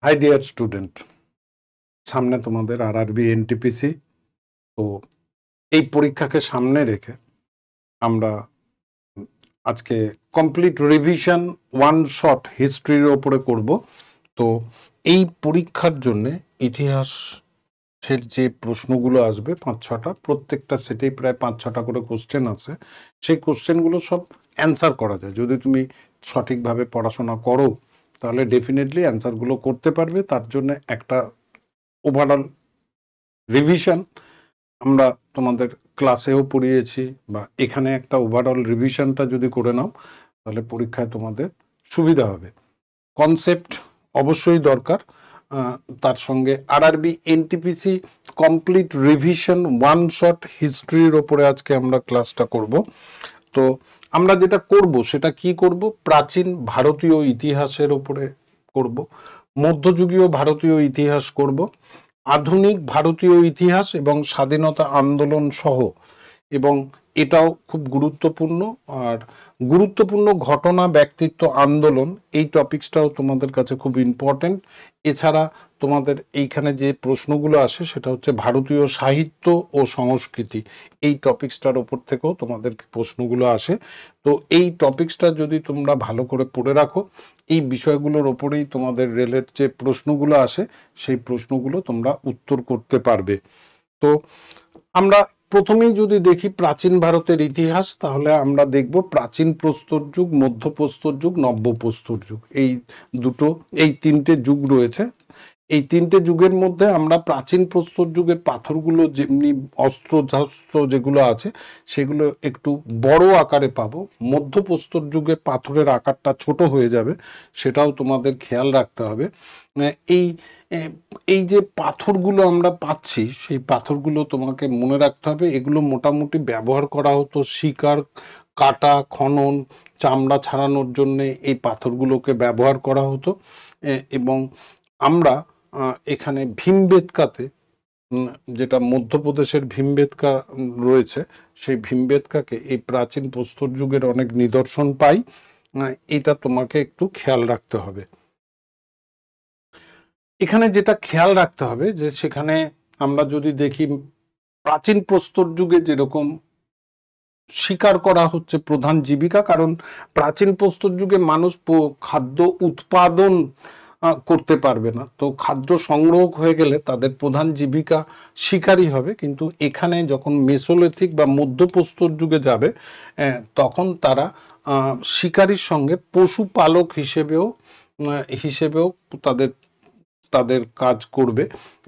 High dear student, সামনে তোমাদের RRB NTPC. তো এই পরীক্ষাকে সামনে রেখে আমরা আজকে কমপ্লিট রিভিশন ওয়ান শট হিস্ট্রির ওপরে করব। তো এই পরীক্ষার জন্যে ইতিহাসের যে প্রশ্নগুলো আসবে 5-6টা, প্রত্যেকটা সেটেই প্রায় 5-6টা করে কোশ্চেন আছে। সেই কোশ্চেনগুলো সব অ্যান্সার করা যায় যদি তুমি সঠিকভাবে পড়াশোনা করো, তাহলে ডেফিনেটলি অ্যান্সারগুলো করতে পারবে। তার জন্য একটা ওভারঅল রিভিশন আমরা তোমাদের ক্লাসেও পড়িয়েছি, বা এখানে একটা ওভারঅল রিভিশনটা যদি করে নাও তাহলে পরীক্ষায় তোমাদের সুবিধা হবে। কনসেপ্ট অবশ্যই দরকার, তার সঙ্গে RRB NTPC complete revision one shot হিস্ট্রির ওপরে আজকে আমরা ক্লাসটা করব। তো আমরা যেটা করব সেটা কি করব, প্রাচীন ভারতীয় ইতিহাসের ওপরে করব, মধ্যযুগীয় ভারতীয় ইতিহাস করব, আধুনিক ভারতীয় ইতিহাস এবং স্বাধীনতা আন্দোলন সহ, এবং এটাও খুব গুরুত্বপূর্ণ আর গুরুত্বপূর্ণ ঘটনা, ব্যক্তিত্ব, আন্দোলন, এই টপিকসটাও তোমাদের কাছে খুব ইম্পর্টেন্ট। এছাড়া তোমাদের এইখানে যে প্রশ্নগুলো আসে সেটা হচ্ছে ভারতীয় সাহিত্য ও সংস্কৃতি, এই টপিকসটার ওপর থেকেও তোমাদের প্রশ্নগুলো আসে। তো এই টপিকসটা যদি তোমরা ভালো করে পড়ে রাখো, এই বিষয়গুলোর ওপরেই তোমাদের রেলের যে প্রশ্নগুলো আসে সেই প্রশ্নগুলো তোমরা উত্তর করতে পারবে। তো আমরা প্রথমেই যদি দেখি প্রাচীন ভারতের ইতিহাস, তাহলে আমরা দেখব প্রাচীন প্রস্তর যুগ, মধ্য প্রস্তর যুগ, নব্য প্রস্তর যুগ, এই তিনটে যুগ রয়েছে। এই তিনটে যুগের মধ্যে আমরা প্রাচীন প্রস্তর যুগের পাথরগুলো, যেমনি অস্ত্রশস্ত্র যেগুলো আছে সেগুলো একটু বড় আকারে পাবো। মধ্য প্রস্তর যুগে পাথরের আকারটা ছোট হয়ে যাবে, সেটাও তোমাদের খেয়াল রাখতে হবে। এই এই যে পাথরগুলো আমরা পাচ্ছি, সেই পাথরগুলো তোমাকে মনে রাখতে হবে এগুলো মোটামুটি ব্যবহার করা হতো শিকার, কাটা, খনন, চামড়া ছাড়ানোর জন্য এই পাথরগুলোকে ব্যবহার করা হতো। এবং আমরা এখানে ভীমবেটকাতে, যেটা মধ্যপ্রদেশের ভীমবেটকা রয়েছে, সেই ভীমবেটকাকে এই প্রাচীন প্রস্তর যুগের অনেক নিদর্শন পাই। এটা তোমাকে একটু খেয়াল রাখতে হবে। এখানে যেটা খেয়াল রাখতে হবে যে সেখানে আমরা যদি দেখি প্রাচীন প্রস্তর যুগে যেরকম শিকার করা হচ্ছে প্রধান জীবিকা, কারণ প্রাচীন প্রস্তর যুগে মানুষ খাদ্য উৎপাদন করতে পারবে না, তো খাদ্য সংগ্রহ হয়ে গেলে তাদের প্রধান জীবিকা শিকারই হবে। কিন্তু এখানে যখন মেসোলিথিক বা মধ্যপ্রস্তর যুগে যাবে, তখন তারা শিকারীর সঙ্গে পশুপালক হিসেবেও তাদের কাজ করবে।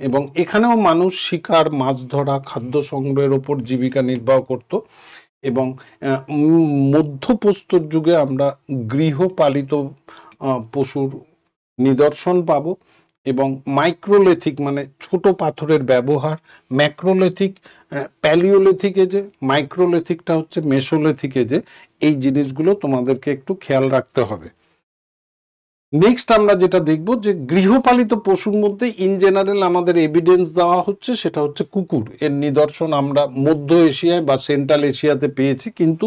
এবং এখানেও মানুষ শিকার, মাছ ধরা, খাদ্য সংগ্রহের ওপর জীবিকা নির্বাহ করত। এবং মধ্যপ্রস্তর যুগে আমরা গৃহপালিত পশুর নিদর্শন পাব। এবং মাইক্রোলিথিক মানে ছোট পাথরের ব্যবহার, ম্যাক্রোলিথিক প্যালিওলিথিক এজে, মাইক্রোলিথিকটা হচ্ছে মেসোলিথিক এজে, এই জিনিসগুলো তোমাদেরকে একটু খেয়াল রাখতে হবে। নেক্সট আমরা যেটা দেখব যে গৃহপালিত পশুর মধ্যে ইন জেনারেল আমাদের এভিডেন্স দেওয়া হচ্ছে সেটা হচ্ছে কুকুর। এর নিদর্শন আমরা মধ্য এশিয়ায় বা সেন্ট্রাল এশিয়াতে পেয়েছি, কিন্তু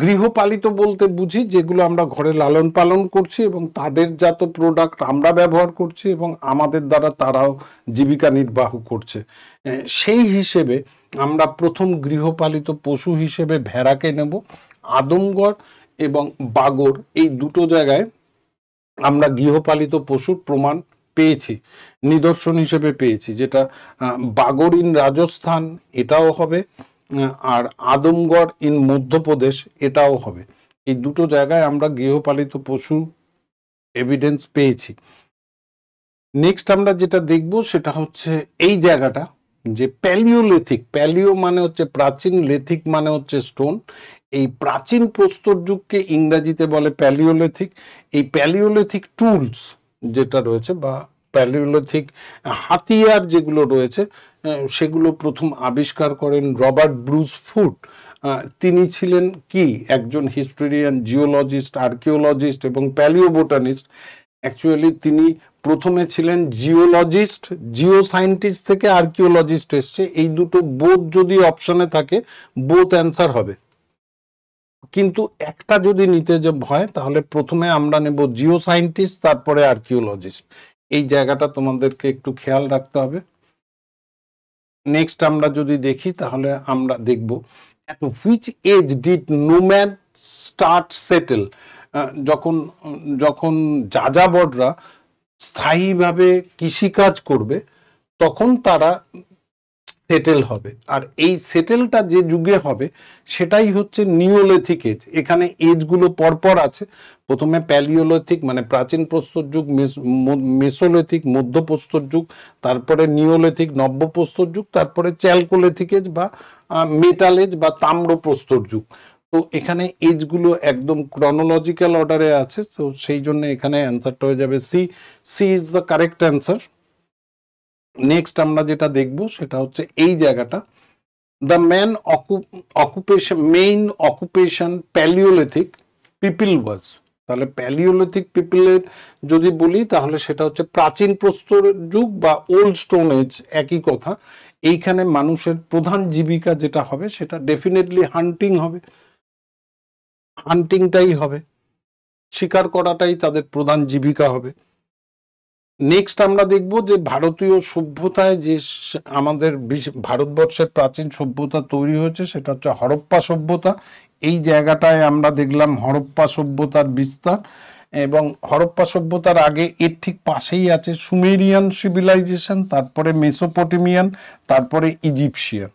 গৃহপালিত বলতে বুঝি যেগুলো আমরা ঘরে লালন পালন করছি এবং তাদের জাত প্রোডাক্ট আমরা ব্যবহার করছি এবং আমাদের দ্বারা তারাও জীবিকা নির্বাহ করছে। সেই হিসেবে আমরা প্রথম গৃহপালিত পশু হিসেবে ভেড়াকে নেব। আদমগড় এবং বাগড়, এই দুটো জায়গায় আমরা গৃহপালিত পশুর প্রমাণ পেয়েছি, নিদর্শন হিসেবে পেয়েছি, যেটা বাগড় ইন রাজস্থান এটাও হবে, আর আদমগড় ইন মধ্যপ্রদেশ এটাও হবে। এই দুটো জায়গায় আমরা গৃহপালিত পশু এভিডেন্স পেয়েছি। নেক্সট আমরা যেটা দেখব সেটা হচ্ছে এই জায়গাটা, যে প্যালিওলিথিক, প্যালিও মানে হচ্ছে প্রাচীন, লেথিক মানে হচ্ছে স্টোন। এই প্রাচীন প্রস্তর যুগকে ইংরেজিতে বলে প্যালিওলিথিক। এই প্যালিওলিথিক টুলস যেটা রয়েছে বা প্যালিওলিথিক হাতিয়ার যেগুলো রয়েছে, সেগুলো প্রথম আবিষ্কার করেন রবার্ট ব্রুস ফুট। তিনি ছিলেন কি একজন হিস্টোরিয়ান, জিওলজিস্ট, আর্কিওলজিস্ট এবং প্যালিওবোটানিস্ট। অ্যাকচুয়ালি তিনি প্রথমে ছিলেন জিওলজিস্ট, জিও সায়েন্টিস্ট থেকে আর্কিওলজিস্ট এসছে। এই দুটো বোথ যদি অপশনে থাকে, বোথ অ্যান্সার হবে, কিন্তু একটা যদি নিতে যে হয় তাহলে প্রথমে আমরা নেব জিও সায়েন্টিস্ট, তারপরে আর্কিওলজিস্ট। এই জায়গাটা তোমাদেরকে একটু খেয়াল রাখতে হবে। নেক্সট আমরা যদি দেখি তাহলে আমরা দেখব at which age did nomad start settle, যখন যখন যাযাবররা স্থায়ীভাবে কৃষিকাজ করবে তখন তারা সেটেল হবে। আর এই সেটেলটা যে যুগে হবে সেটাই হচ্ছে নিওলিথিক এজ। এখানে এজগুলো পরপর আছে। প্রথমে প্যালিওলিথিক মানে প্রাচীন প্রস্তর যুগ, মেসোলিথিক মধ্যপ্রস্তর যুগ, তারপরে নিওলিথিক নব্যপ্রস্তর যুগ, তারপরে চ্যালকোলিথিক এজ বা মেটাল এজ বা তাম্রপ্রস্তর যুগ। তো এখানে এজগুলো একদম ক্রনোলজিক্যাল অর্ডারে আছে, তো সেই জন্য এখানে অ্যান্সারটা হয়ে যাবে C. C is the correct answer. Next আমরা যেটা দেখব সেটা হচ্ছে এই জায়গাটা, the main occupation main occupation palaeolithic people was. তাহলে প্যালিওলিথিক পিপলের যদি বলি তাহলে সেটা হচ্ছে প্রাচীন প্রস্তর যুগ বা ওল্ড স্টোন এজ, একই কথা। এইখানে মানুষের প্রধান জীবিকা যেটা হবে সেটা ডেফিনেটলি হান্টিং হবে, হান্টিংটাই হবে, শিকার করাটাই তাদের প্রধান জীবিকা হবে। নেক্সট আমরা দেখব যে ভারতীয় সভ্যতায় যে আমাদের ভারতবর্ষের প্রাচীন সভ্যতা তৈরি হয়েছে সেটা হচ্ছে হরপ্পা সভ্যতা। এই জায়গাটায় আমরা দেখলাম হরপ্পা সভ্যতার বিস্তার, এবং হরপ্পা সভ্যতার আগে এর ঠিক পাশেই আছে সুমেরিয়ান সিভিলাইজেশন, তারপরে মেসোপটেমিয়ান, তারপরে ইজিপশিয়ান,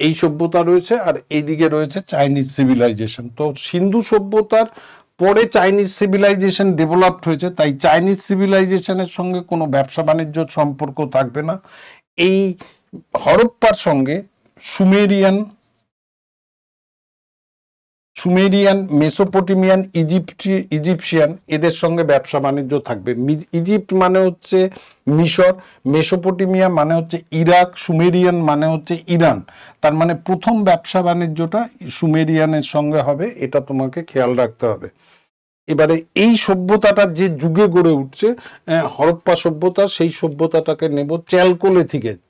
এই সভ্যতা রয়েছে। আর এইদিকে রয়েছে চাইনিজ সিভিলাইজেশন। তো সিন্ধু সভ্যতার পরে চাইনিজ সিভিলাইজেশন ডেভেলপড হয়েছে, তাই চাইনিজ সিভিলাইজেশনের সঙ্গে কোনো ব্যবসা বাণিজ্য সম্পর্ক থাকবে না। এই হরপ্পার সঙ্গে সুমেরিয়ান, মেসোপটেমিয়ান, ইজিপশিয়ান এদের সঙ্গে ব্যবসা বাণিজ্য থাকবে। ইজিপ্ট মানে হচ্ছে মিশর, মেসোপটেমিয়া মানে হচ্ছে ইরাক, সুমেরিয়ান মানে হচ্ছে ইরান। তার মানে প্রথম ব্যবসা বাণিজ্যটা সুমেরিয়ানের সঙ্গে হবে, এটা তোমাকে খেয়াল রাখতে হবে। এবারে এই সভ্যতাটা যে যুগে গড়ে উঠছে হরপ্পা সভ্যতা, সেই সভ্যতাটাকে নেব চ্যালকোলিথিক এজ।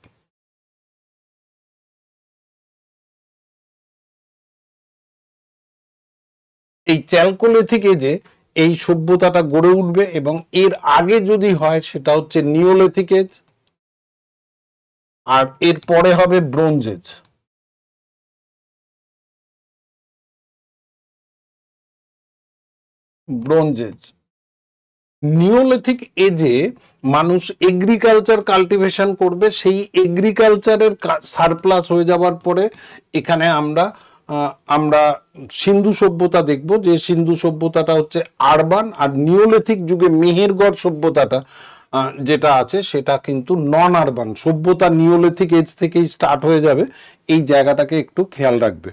এই চ্যালকোলিথিক এজে এই সভ্যতাটা গড়ে উঠবে, এবং এর আগে যদি হয় সেটা হচ্ছে নিওলিথিক এজ, আর এর পরে হবে bronze age. Bronze age, neolithic এজে মানুষ এগ্রিকালচার কাল্টিভেশন করবে, সেই এগ্রিকালচারের সারপ্লাস হয়ে যাওয়ার পরে এখানে আমরা সিন্ধু সভ্যতা দেখব, যে সিন্ধু সভ্যতাটা হচ্ছে আরবান। আর নিওলিথিক যুগে মেহেরগড় সভ্যতাটা যেটা আছে সেটা কিন্তু নন আরবান সভ্যতা। নিওলিথিক এজ থেকেই স্টার্ট হয়ে যাবে, এই জায়গাটাকে একটু খেয়াল রাখবে।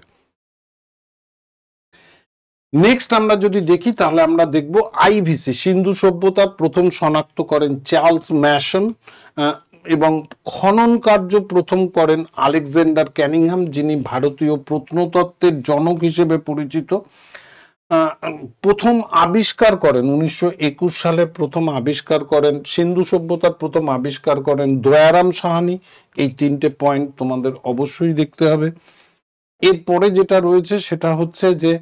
নেক্সট আমরা যদি দেখি তাহলে আমরা দেখব আইভিসি, সিন্ধু সভ্যতা প্রথম শনাক্ত করেন চার্লস ম্যাসন, এবং খনন কার্য প্রথম করেন আলেকজান্ডার ক্যানিংহাম, যিনি ভারতীয় প্রত্নতত্ত্বের জনক হিসেবে পরিচিত। প্রথম আবিষ্কার করেন 1921 সালে, প্রথম আবিষ্কার করেন সিন্ধু সভ্যতার প্রথম আবিষ্কার করেন দয়ারাম সাহানি। এই তিনটে পয়েন্ট তোমাদের অবশ্যই দেখতে হবে। এরপরে যেটা রয়েছে সেটা হচ্ছে যে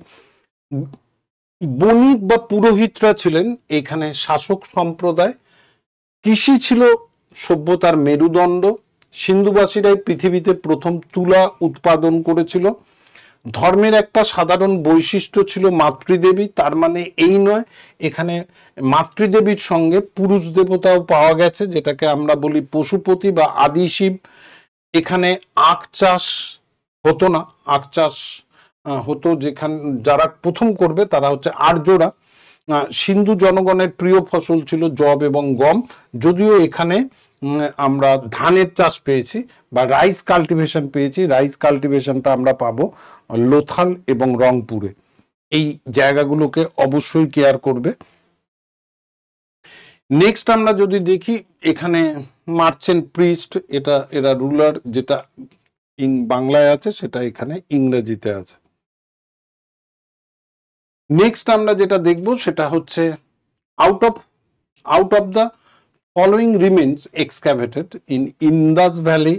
বণিক বা পুরোহিতরা ছিলেন এখানে শাসক সম্প্রদায়। কৃষি ছিল সভ্যতার মেরুদণ্ড। সিন্ধুবাসীরাই পৃথিবীতে প্রথম তুলা উৎপাদন করেছিল। ধর্মের একটা সাধারণ বৈশিষ্ট্য ছিল মাতৃদেবী। তার মানে এই নয়, এখানে মাতৃদেবীর সঙ্গে পুরুষ দেবতাও পাওয়া গেছে, যেটাকে আমরা বলি পশুপতি বা আদি শিব। এখানে আখ চাষ হতো না, আখ চাষ হতো যেখানে যারা প্রথম করবে তারা হচ্ছে আর্যরা। সিন্ধু জনগণের প্রিয় ফসল ছিল যব এবং গম, যদিও এখানে আমরা ধানের চাষ পেয়েছি বা রাইস কাল্টিভেশন পেয়েছি। রাইস কাল্টিভেশনটা আমরা পাবো লোথাল এবং রংপুরে। এই জায়গাগুলোকে অবশ্যই কেয়ার করবে। নেক্সট আমরা যদি দেখি এখানে মার্চেন্ট প্রিস্ট, এরা রুলার, যেটা বাংলায় আছে সেটা এখানে ইংরেজিতে আছে। নেক্সট আমরা যেটা দেখব সেটা হচ্ছে out of the following remains excavated in Indus Valley,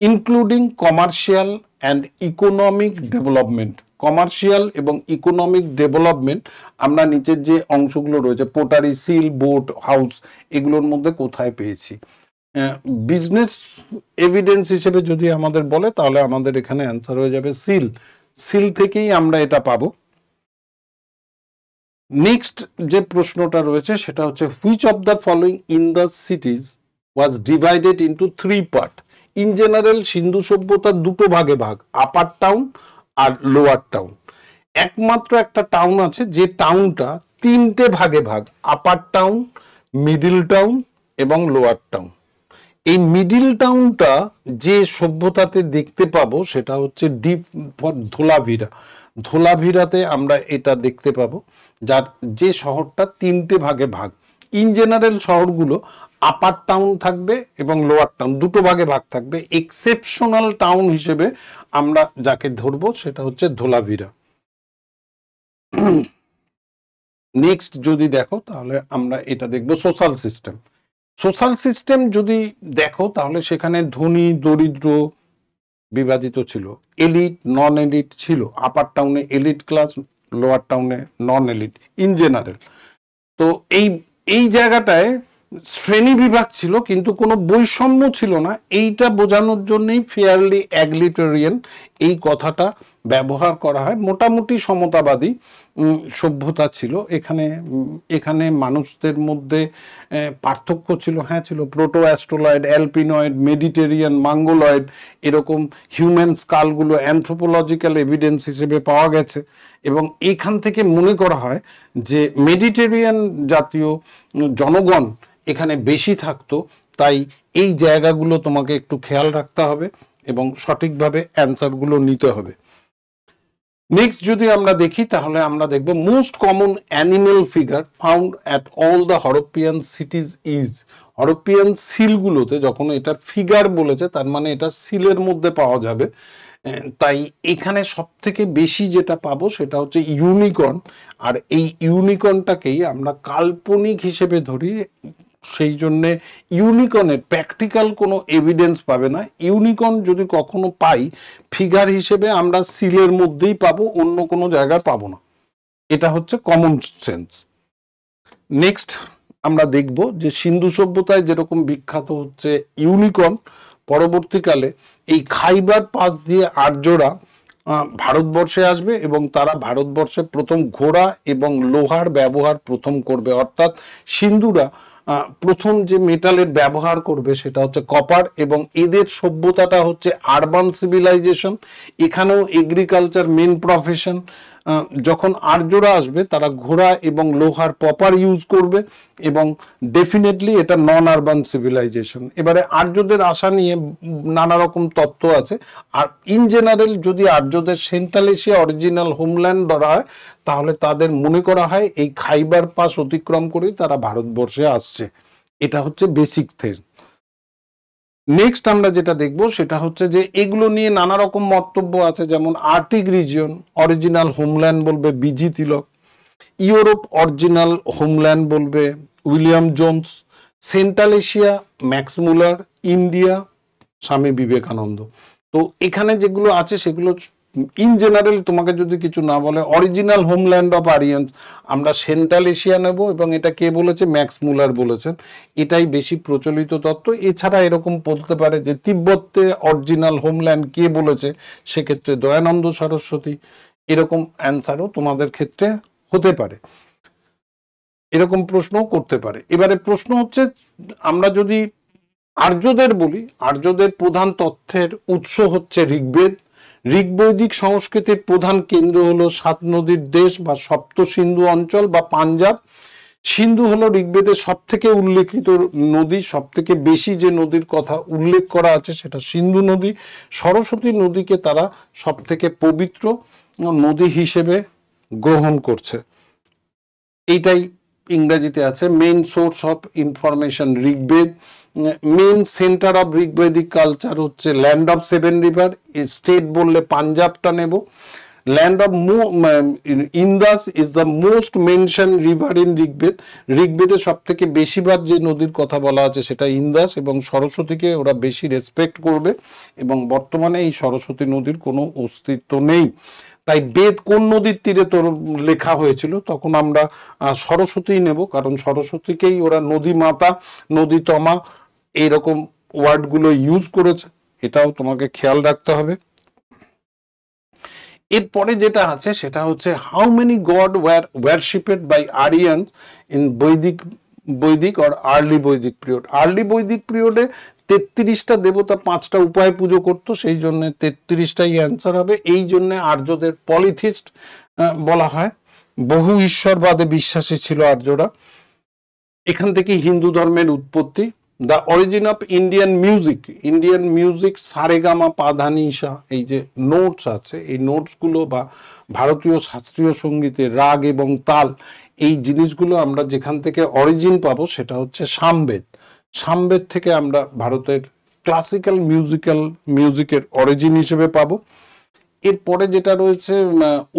including commercial and economic development. Commercial এবং ইকোনমিক ডেভেলপমেন্ট আমরা নিচের যে অংশগুলো রয়েছে পোটারি, সিল, বোট, হাউস, এগুলোর মধ্যে কোথায় পেয়েছি? বিজনেস এভিডেন্স হিসেবে যদি আমাদের বলে তাহলে আমাদের এখানে অ্যান্সার হয়ে যাবে সিল। সিল থেকেই আমরা এটা পাবো। নেক্সট যে প্রশ্নটা রয়েছে সেটা হচ্ছে which of the following in the cities was divided into 3 part? In general Sindhu সভ্যতার দুটো ভাগে ভাগ, আপার টাউন আর লোয়ার টাউন। একমাত্র একটা টাউন আছে যে টাউনটা 3টে ভাগে ভাগ, আপার টাউন, মিডিল টাউন এবং লোয়ার টাউন। এই মিডিল টাউনটা যে সভ্যতাতে দেখতে পাবো সেটা হচ্ছে ডিপ ফর ধোলাভিরা। ধোলাভিরাতে আমরা এটা দেখতে পাবো, যার যে শহরটা 3টে ভাগে ভাগ। ইন জেনারেল শহরগুলো আপার টাউন থাকবে এবং লোয়ার টাউন দুটো ভাগে ভাগ থাকবে। এক্সেপশনাল টাউন হিসেবে আমরা যাকে ধরবো সেটা হচ্ছে ধোলাভিরা। নেক্সট যদি দেখো তাহলে আমরা এটা দেখবো সোশ্যাল সিস্টেম। সোশ্যাল সিস্টেম যদি দেখো তাহলে সেখানে ধনী দরিদ্র বিভাজিত ছিল, এলিট নন এলিট ছিল। আপার টাউনে এলিট ক্লাস, লোয়ার টাউনে নন এলিট ইন জেনারেল। তো এই জায়গাটায় শ্রেণী বিভাগ ছিল কিন্তু কোনো বৈষম্য ছিল না। এইটা বোঝানোর জন্যই ফেয়ারলি এগ্লিটেরিয়ান এই কথাটা ব্যবহার করা হয়। মোটামুটি সমতাবাদী সভ্যতা ছিল এখানে মানুষদের মধ্যে পার্থক্য ছিল, হ্যাঁ ছিল প্রোটো অ্যাস্ট্রোলয়েড, অ্যালপিনয়েড, মেডিটেরিয়ান, মঙ্গোলয়েড, এরকম হিউম্যান স্কালগুলো অ্যানথ্রোপোলজিক্যাল এভিডেন্স হিসেবে পাওয়া গেছে। এবং এখান থেকে মনে করা হয় যে মেডিটেরিয়ান জাতীয় জনগণ এখানে বেশি থাকতো, তাই এই জায়গাগুলো তোমাকে একটু খেয়াল রাখতে হবে এবং সঠিকভাবে অ্যান্সারগুলো নিতে হবে। নেক্সট যদি আমরা দেখি তাহলে আমরা দেখব most common animal figure found at all the Harappan cities is. Harappan সিলগুলোতে যখন এটা ফিগার বলেছে তার মানে এটা সিলের মধ্যে পাওয়া যাবে। তাই এখানে সব থেকে বেশি যেটা পাবো সেটা হচ্ছে ইউনিকর্ন। আর এই ইউনিকর্নটাকেই আমরা কাল্পনিক হিসেবে ধরি, সেই জন্যে ইউনিকর্নের প্র্যাকটিক্যাল কোনো এভিডেন্স পাবে না। ইউনিকর্ন যদি কখনো পাই ফিগার হিসেবে আমরা সিলের মধ্যেই পাবো, অন্য কোনো জায়গায় পাবো না। এটা হচ্ছে কমন সেন্স। নেক্সট আমরা দেখব যে সিন্ধু সভ্যতায় যেরকম বিখ্যাত হচ্ছে ইউনিকর্ন, পরবর্তীকালে এই খাইবার পাস দিয়ে আর্যরা ভারতবর্ষে আসবে এবং তারা ভারতবর্ষে প্রথম ঘোড়া এবং লোহার ব্যবহার প্রথম করবে। অর্থাৎ সিন্ধুরা প্রথম যে মেটালের ব্যবহার করবে সেটা হচ্ছে কপার। এবং এদের সভ্যতাটা হচ্ছে আরবান সিভিলাইজেশন, এখানেও এগ্রিকালচার মেন প্রফেশন। যখন আর্যরা আসবে তারা ঘোড়া এবং লোহার প্রপার ইউজ করবে এবং ডেফিনেটলি এটা নন আরবান সিভিলাইজেশন। এবারে আর্যদের আসা নিয়ে নানা রকম তত্ত্ব আছে। আর ইন জেনারেল যদি আর্যদের সেন্ট্রাল এশিয়া অরিজিনাল হোমল্যান্ড ধরা হয় তাহলে তাদের মনে করা হয় এই খাইবার পাস অতিক্রম করেই তারা ভারতবর্ষে আসছে। এটা হচ্ছে বেসিক থিং। নেক্সট আমরা যেটা দেখব সেটা হচ্ছে যে এগুলো নিয়ে নানা রকম মন্তব্য আছে, যেমন আর্কটিক রিজিয়ন অরিজিনাল হোমল্যান্ড বলবে বিজি তিলক, ইউরোপ অরিজিনাল হোমল্যান্ড বলবে William Jones, central Asia max মুলার, ইন্ডিয়া স্বামী বিবেকানন্দ। তো এখানে যেগুলো আছে সেগুলো ইন জেনারেল তোমাকে যদি কিছু না বলে অরিজিনাল হোমল্যান্ড অফ আরিয়ান্স আমরা সেন্ট্রাল এশিয়া নেব এবং এটা কে বলেছে? ম্যাক্স মুলার বলেছেন। এটাই বেশি প্রচলিত তত্ত্ব। এছাড়া এরকম বলতে পারে যে তিব্বতে অরিজিনাল হোমল্যান্ড কে বলেছে, সেক্ষেত্রে দয়ানন্দ সরস্বতী। এরকম অ্যান্সারও তোমাদের ক্ষেত্রে হতে পারে, এরকম প্রশ্নও করতে পারে। এবারে প্রশ্ন হচ্ছে আমরা যদি আর্যদের বলি, আর্যদের প্রধান তথ্যের উৎস হচ্ছে ঋগ্বেদ। ঋগ্বৈদিক সংস্কৃতির প্রধান কেন্দ্র হলো 7 নদীর দেশ বা সপ্ত সিন্ধু অঞ্চল বা পাঞ্জাব। সিন্ধু হলো ঋগ্বেদের সব থেকে উল্লেখিত নদী, সব থেকে বেশি যে নদীর কথা উল্লেখ করা আছে সেটা সিন্ধু নদী। সরস্বতী নদীকে তারা সব থেকে পবিত্র নদী হিসেবে গ্রহণ করছে। এইটাই ইংরেজিতে আছে main source of information Rigveda. Main centre of Rigvedic culture হচ্ছে ল্যান্ড অফ 7 রিভার। স্টেট বললে পাঞ্জাবটা নেব। Land of Indus is the most mention river in Rigveda. ঋগ্বেদে সব থেকে বেশিবার যে নদীর কথা বলা আছে সেটা ইন্দাস, এবং সরস্বতীকে ওরা বেশি রেসপেক্ট করবে এবং বর্তমানে এই সরস্বতী নদীর কোনো অস্তিত্ব নেই। তাই বেদ কোন নদীর তীরে তোর লেখা হয়েছিল, তখন আমরা সরস্বতী নেব, কারণ সরস্বতীকেই ওরা নদী মাতা, নদী তমা এইরকম ওয়ার্ডগুলো ইউজ করেছে, এটাও তোমাকে খেয়াল রাখতে হবে। এরপরে যেটা আছে সেটা হচ্ছে how many god worshipped by Aryan in Vedic or early Vedic period. Early Vedic পিরিয়ডে 33টা দেবতা 5টা উপায়ে পুজো করতো, সেই জন্য 33টাই অ্যান্সার হবে। এই জন্য আর্যদের পলিথিস্ট বলা হয়, বহু ঈশ্বরবাদে বিশ্বাসী ছিল আর্যরা। এখান থেকে হিন্দু ধর্মের উৎপত্তি। The origin of Indian music সারেগামা পাধানিসা, এই যে নোটস আছে, এই নোটসগুলো বা ভারতীয় শাস্ত্রীয় সঙ্গীতের রাগ এবং তাল, এই জিনিসগুলো আমরা যেখান থেকে অরিজিন পাবো সেটা হচ্ছে সামবেদ থেকে আমরা ভারতের ক্লাসিক্যাল মিউজিকের অরিজিন হিসেবে পাবো। এরপরে যেটা রয়েছে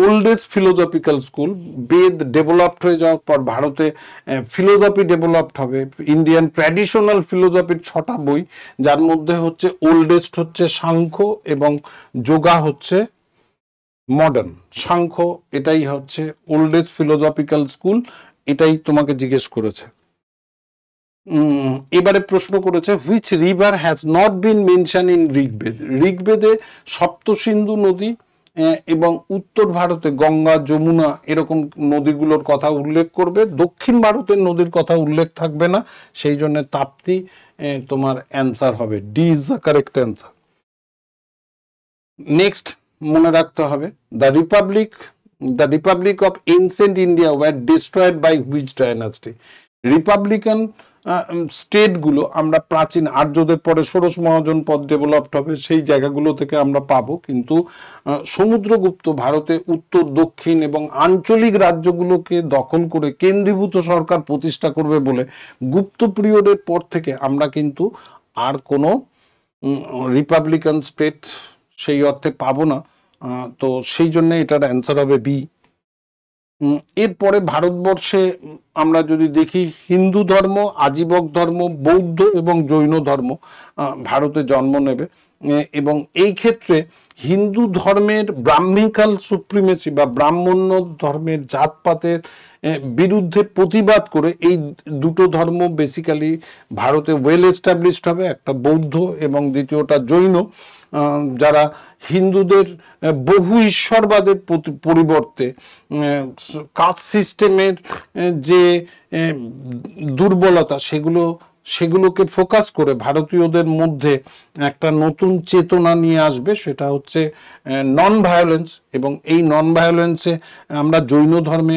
ওল্ডেস্ট ফিলোজফিক্যাল স্কুল, বেদ ডেভেলপড হয়ে যাওয়ার পর ভারতে ফিলোজফি ডেভেলপড হবে। ইন্ডিয়ান ট্র্যাডিশনাল ফিলোজফির 6টা বই, যার মধ্যে হচ্ছে ওল্ডেস্ট হচ্ছে সাংখ্য এবং যোগা হচ্ছে মডার্ন। সাংখ্য এটাই হচ্ছে ওল্ডেস্ট ফিলোজফিক্যাল স্কুল, এটাই তোমাকে জিজ্ঞেস করেছে। এবারে প্রশ্ন করেছে which river has not been mention in ঋগ্বেদে সপ্তসিন্ধু নদী এবং উত্তর ভারতে গঙ্গা যমুনা এরকম নদীগুলোর কথা উল্লেখ করবে, দক্ষিণ ভারতের নদীর কথা উল্লেখ থাকবে না, সেই জন্য তাপ্তি তোমার অ্যান্সার হবে, D is the correct answer. Next মনে রাখতে হবে the republic of ancient India were destroyed by which dynasty. Republican স্টেটগুলো আমরা প্রাচীন আর্যদের পরে ষোড়শ মহাজন পদ ডেভেলপড হবে, সেই জায়গাগুলো থেকে আমরা পাবো, কিন্তু সমুদ্রগুপ্ত ভারতে উত্তর দক্ষিণ এবং আঞ্চলিক রাজ্যগুলোকে দখল করে কেন্দ্রীভূত সরকার প্রতিষ্ঠা করবে বলে গুপ্ত পিরিয়ডের পর থেকে আমরা কিন্তু আর কোনো রিপাবলিকান স্টেট সেই অর্থে পাবো না, তো সেই জন্য এটার অ্যান্সার হবে বি। এরপরে ভারতবর্ষে আমরা যদি দেখি হিন্দু ধর্ম, আজীবক ধর্ম, বৌদ্ধ এবং জৈন ধর্ম ভারতে জন্ম নেবে, এবং এই ক্ষেত্রে হিন্দু ধর্মের ব্রাহ্মিকাল সুপ্রিমেসি বা ব্রাহ্মণ্য ধর্মের জাতপাতের বিরুদ্ধে প্রতিবাদ করে এই দুটো ধর্ম বেসিক্যালি ভারতে ওয়েল এস্টাবলিশড হবে, একটা বৌদ্ধ এবং দ্বিতীয়টা জৈন, যারা হিন্দুদের বহু ঈশ্বরবাদের পরিবর্তে কাস্ট সিস্টেমের যে দুর্বলতা সেগুলোকে ফোকাস করে ভারতীয়দের মধ্যে একটা নতুন চেতনা নিয়ে আসবে, সেটা হচ্ছে নন ভায়োলেন্স। এবং এই নন ভায়োলেন্সে আমরা জৈন ধর্মে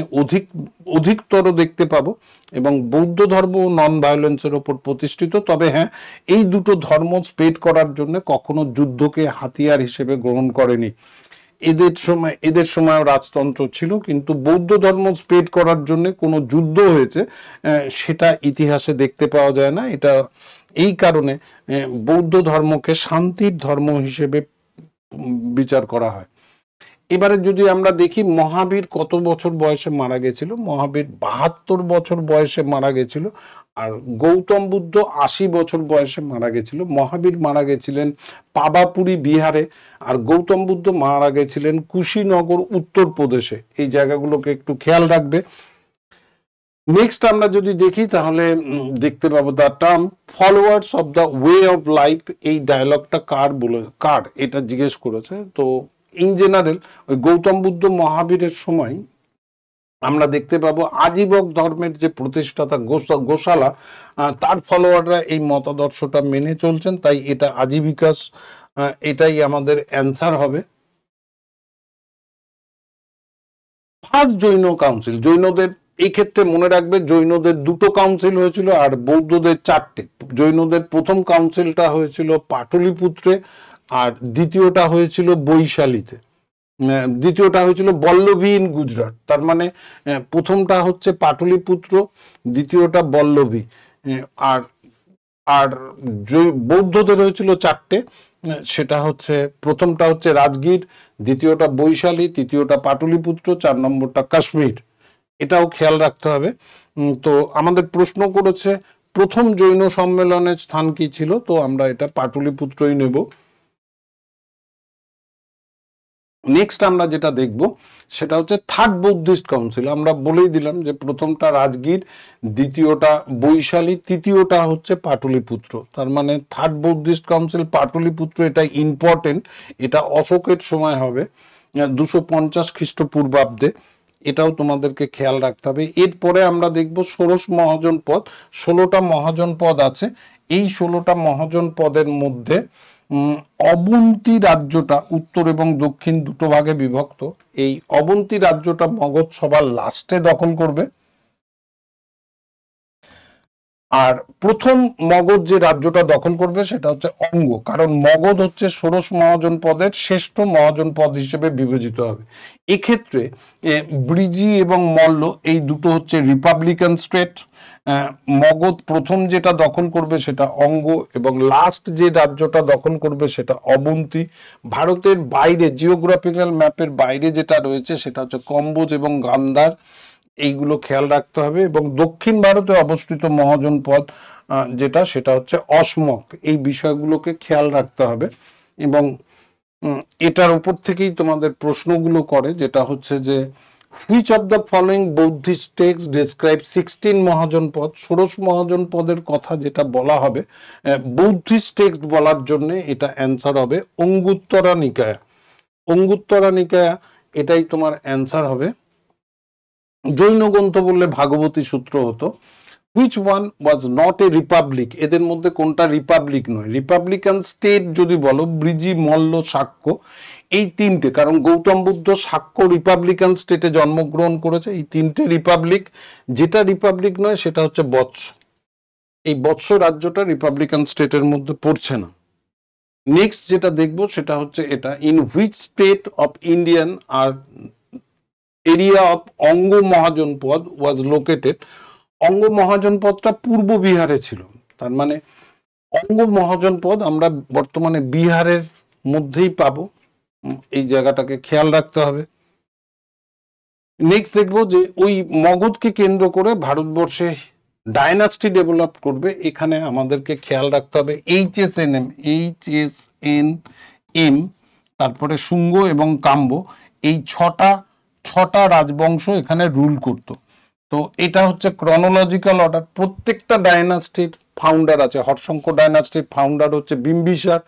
অধিকতর দেখতে পাবো, এবং বৌদ্ধ ধর্ম নন ভায়োলেন্সের ওপর প্রতিষ্ঠিত। তবে হ্যাঁ, এই দুটো ধর্ম স্প্রেড করার জন্য কখনো যুদ্ধকে হাতিয়ার হিসেবে গ্রহণ করেনি। এদের সময় রাজতন্ত্র ছিল, কিন্তু বৌদ্ধ ধর্ম স্প্রেড করার জন্য কোনো যুদ্ধ হয়েছে সেটা ইতিহাসে দেখতে পাওয়া যায় না। এটা এই কারণে বৌদ্ধ ধর্মকে শান্তির ধর্ম হিসেবে বিচার করা হয়। এবারে যদি আমরা দেখি মহাবীর কত বছর বয়সে মারা গেছিল, মহাবীর 72 বছর বয়সে মারা গেছিল, আর গৌতম বুদ্ধ 80 বছর বয়সে মারা গেছিল। মহাবীর মারা গেছিলেন পাবাপুরী বিহারে, আর গৌতম বুদ্ধ মারা গেছিলেন কুশীনগর উত্তরপ্রদেশে। এই জায়গাগুলোকে একটু খেয়াল রাখবে। নেক্সট আমরা যদি দেখি তাহলে দেখতে পাবো the term followers of the way of life, এই ডায়লগটা কার এটা জিজ্ঞেস করেছে। তো ইন জেনারেল ওই গৌতম বুদ্ধ মহাবীরের সময় আমরা দেখতে পাবো আজীবক ধর্মের যে প্রতিষ্ঠাতা গোশালা, তার ফলোয়াররা এই মতাদর্শটা মেনে চলছেন, তাই এটা আজীবিকাস, এটাই আমাদের অ্যান্সার হবে। ফার্স্ট জৈন কাউন্সিল, জৈনদের এই ক্ষেত্রে মনে রাখবে জৈনদের 2টো কাউন্সিল হয়েছিল আর বৌদ্ধদের 4টে। জৈনদের প্রথম কাউন্সিলটা হয়েছিল পাটলিপুত্রে, আর দ্বিতীয়টা হয়েছিল বৈশালীতে, দ্বিতীয়টা হয়েছিল বল্লভী ইন গুজরাট। তার মানে প্রথমটা হচ্ছে পাটলিপুত্র, দ্বিতীয়টা বল্লভী, আর আর বৌদ্ধদের হয়েছিল 4টে, সেটা হচ্ছে প্রথমটা হচ্ছে রাজগীর, দ্বিতীয়টা বৈশালী, তৃতীয়টা পাটলিপুত্র, 4 নম্বরটা কাশ্মীর। এটাও খেয়াল রাখতে হবে। তো আমাদের প্রশ্ন করেছে প্রথম জৈন সম্মেলনের স্থান কি ছিল, তো আমরা এটা পাটলিপুত্রই নেব। নেক্সট আমরা যেটা দেখব সেটা হচ্ছে থার্ড বৌদ্ধিস্ট কাউন্সিল। আমরা বলেই দিলাম যে প্রথমটা রাজগীর, দ্বিতীয়টা বৈশালী, তৃতীয়টা হচ্ছে পাটলিপুত্র। তার মানে থার্ড বৌদ্ধিস্ট কাউন্সিল পাটলিপুত্র, এটা ইম্পর্টেন্ট, এটা অশোকের সময় হবে 250 খ্রিস্টপূর্বাব্দে, এটাও তোমাদেরকে খেয়াল রাখতে হবে। এরপরে আমরা দেখব ষোড়শ মহাজন পদ। 16টা মহাজন পদ আছে। এই 16টা মহাজন পদের মধ্যে অবন্তী রাজ্যটা উত্তর এবং দক্ষিণ দুটো ভাগে বিভক্ত। এই অবন্তী রাজ্যটা মগধ সবার লাস্টে দখল করবে। আর প্রথম মগধ যে রাজ্যটা দখল করবে সেটা হচ্ছে অঙ্গ, কারণ মগধ হচ্ছে ষোড়শ মহাজন পদের শ্রেষ্ঠ মহাজন পদ হিসেবে বিবেচিত হবে। এক্ষেত্রে ব্রিজি এবং মল্ল এই দুটো হচ্ছে রিপাবলিকান স্টেট। মগধ প্রথম যেটা দখল করবে সেটা অঙ্গ, এবং লাস্ট যে রাজ্যটা দখল করবে সেটা অবন্তী। ভারতের বাইরে, জিওগ্রাফিক্যাল ম্যাপের বাইরে যেটা রয়েছে সেটা হচ্ছে কম্বোজ এবং গান্ধার, এইগুলো খেয়াল রাখতে হবে। এবং দক্ষিণ ভারতে অবস্থিত মহাজন পদ যেটা, সেটা হচ্ছে অসমক। এই বিষয়গুলোকে খেয়াল রাখতে হবে। এবং এটার উপর থেকেই তোমাদের প্রশ্নগুলো করে, যেটা হচ্ছে যে which of the following Buddhist text describe 16 মহাজন পদ। ষোড়শ মহাজন পদের কথা যেটা বলা হবে বৌদ্ধিস্ট টেক্সট বলার জন্য, এটা অ্যান্সার হবে অঙ্গুত্তরা নিকায়া। অঙ্গুত্তরা নিকায়া, এটাই তোমার অ্যান্সার হবে। জৈন গ্রন্থ বললে ভাগবতী সূত্র হতো। Which one was not A Republic, এদের মধ্যে কোনটা রিপাবলিক নয়? রিপাবলিকান স্টেট যদি বলো, ব্রিজি, মল্ল, শাক্য, এই তিনটে, কারণ গৌতম বুদ্ধ শাক্য রিপাবলিকান স্টেটে জন্মগ্রহণ করেছে, এই তিনটে রিপাবলিক। যেটা রিপাবলিক নয় সেটা হচ্ছে বৎস। এই বৎস রাজ্যটা রিপাবলিকান স্টেটের মধ্যে পড়ছে না। নেক্সট যেটা দেখবো সেটা হচ্ছে এটা, in which state of Indian আর এরিয়া অফ অঙ্গ মহাজন পদ ওয়াজ লোকেটেড। অঙ্গ মহাজন পদটা পূর্ব বিহারে ছিল। তার মানে অঙ্গ মহাজন পদ আমরা বর্তমানে বিহারের মধ্যেই পাবো, এই জায়গাটাকে খেয়াল রাখতে হবে। নেক্সট দেখবো যে ওই মগধকে কেন্দ্র করে ভারতবর্ষে ডাইনাস্টি ডেভেলপ করবে। এখানে আমাদেরকে খেয়াল রাখতে হবে HSNM, তারপরে শুঙ্গ এবং কাম্ব, এই ছটা রাজবংশ এখানে রুল করত। তো এটা হচ্ছে ক্রনোলজিক্যাল অর্ডার। প্রত্যেকটা ডাইনাস্টির ফাউন্ডার আছে। হর্ষঙ্ক ডাইনাস্টির ফাউন্ডার হচ্ছে বিম্বিসার,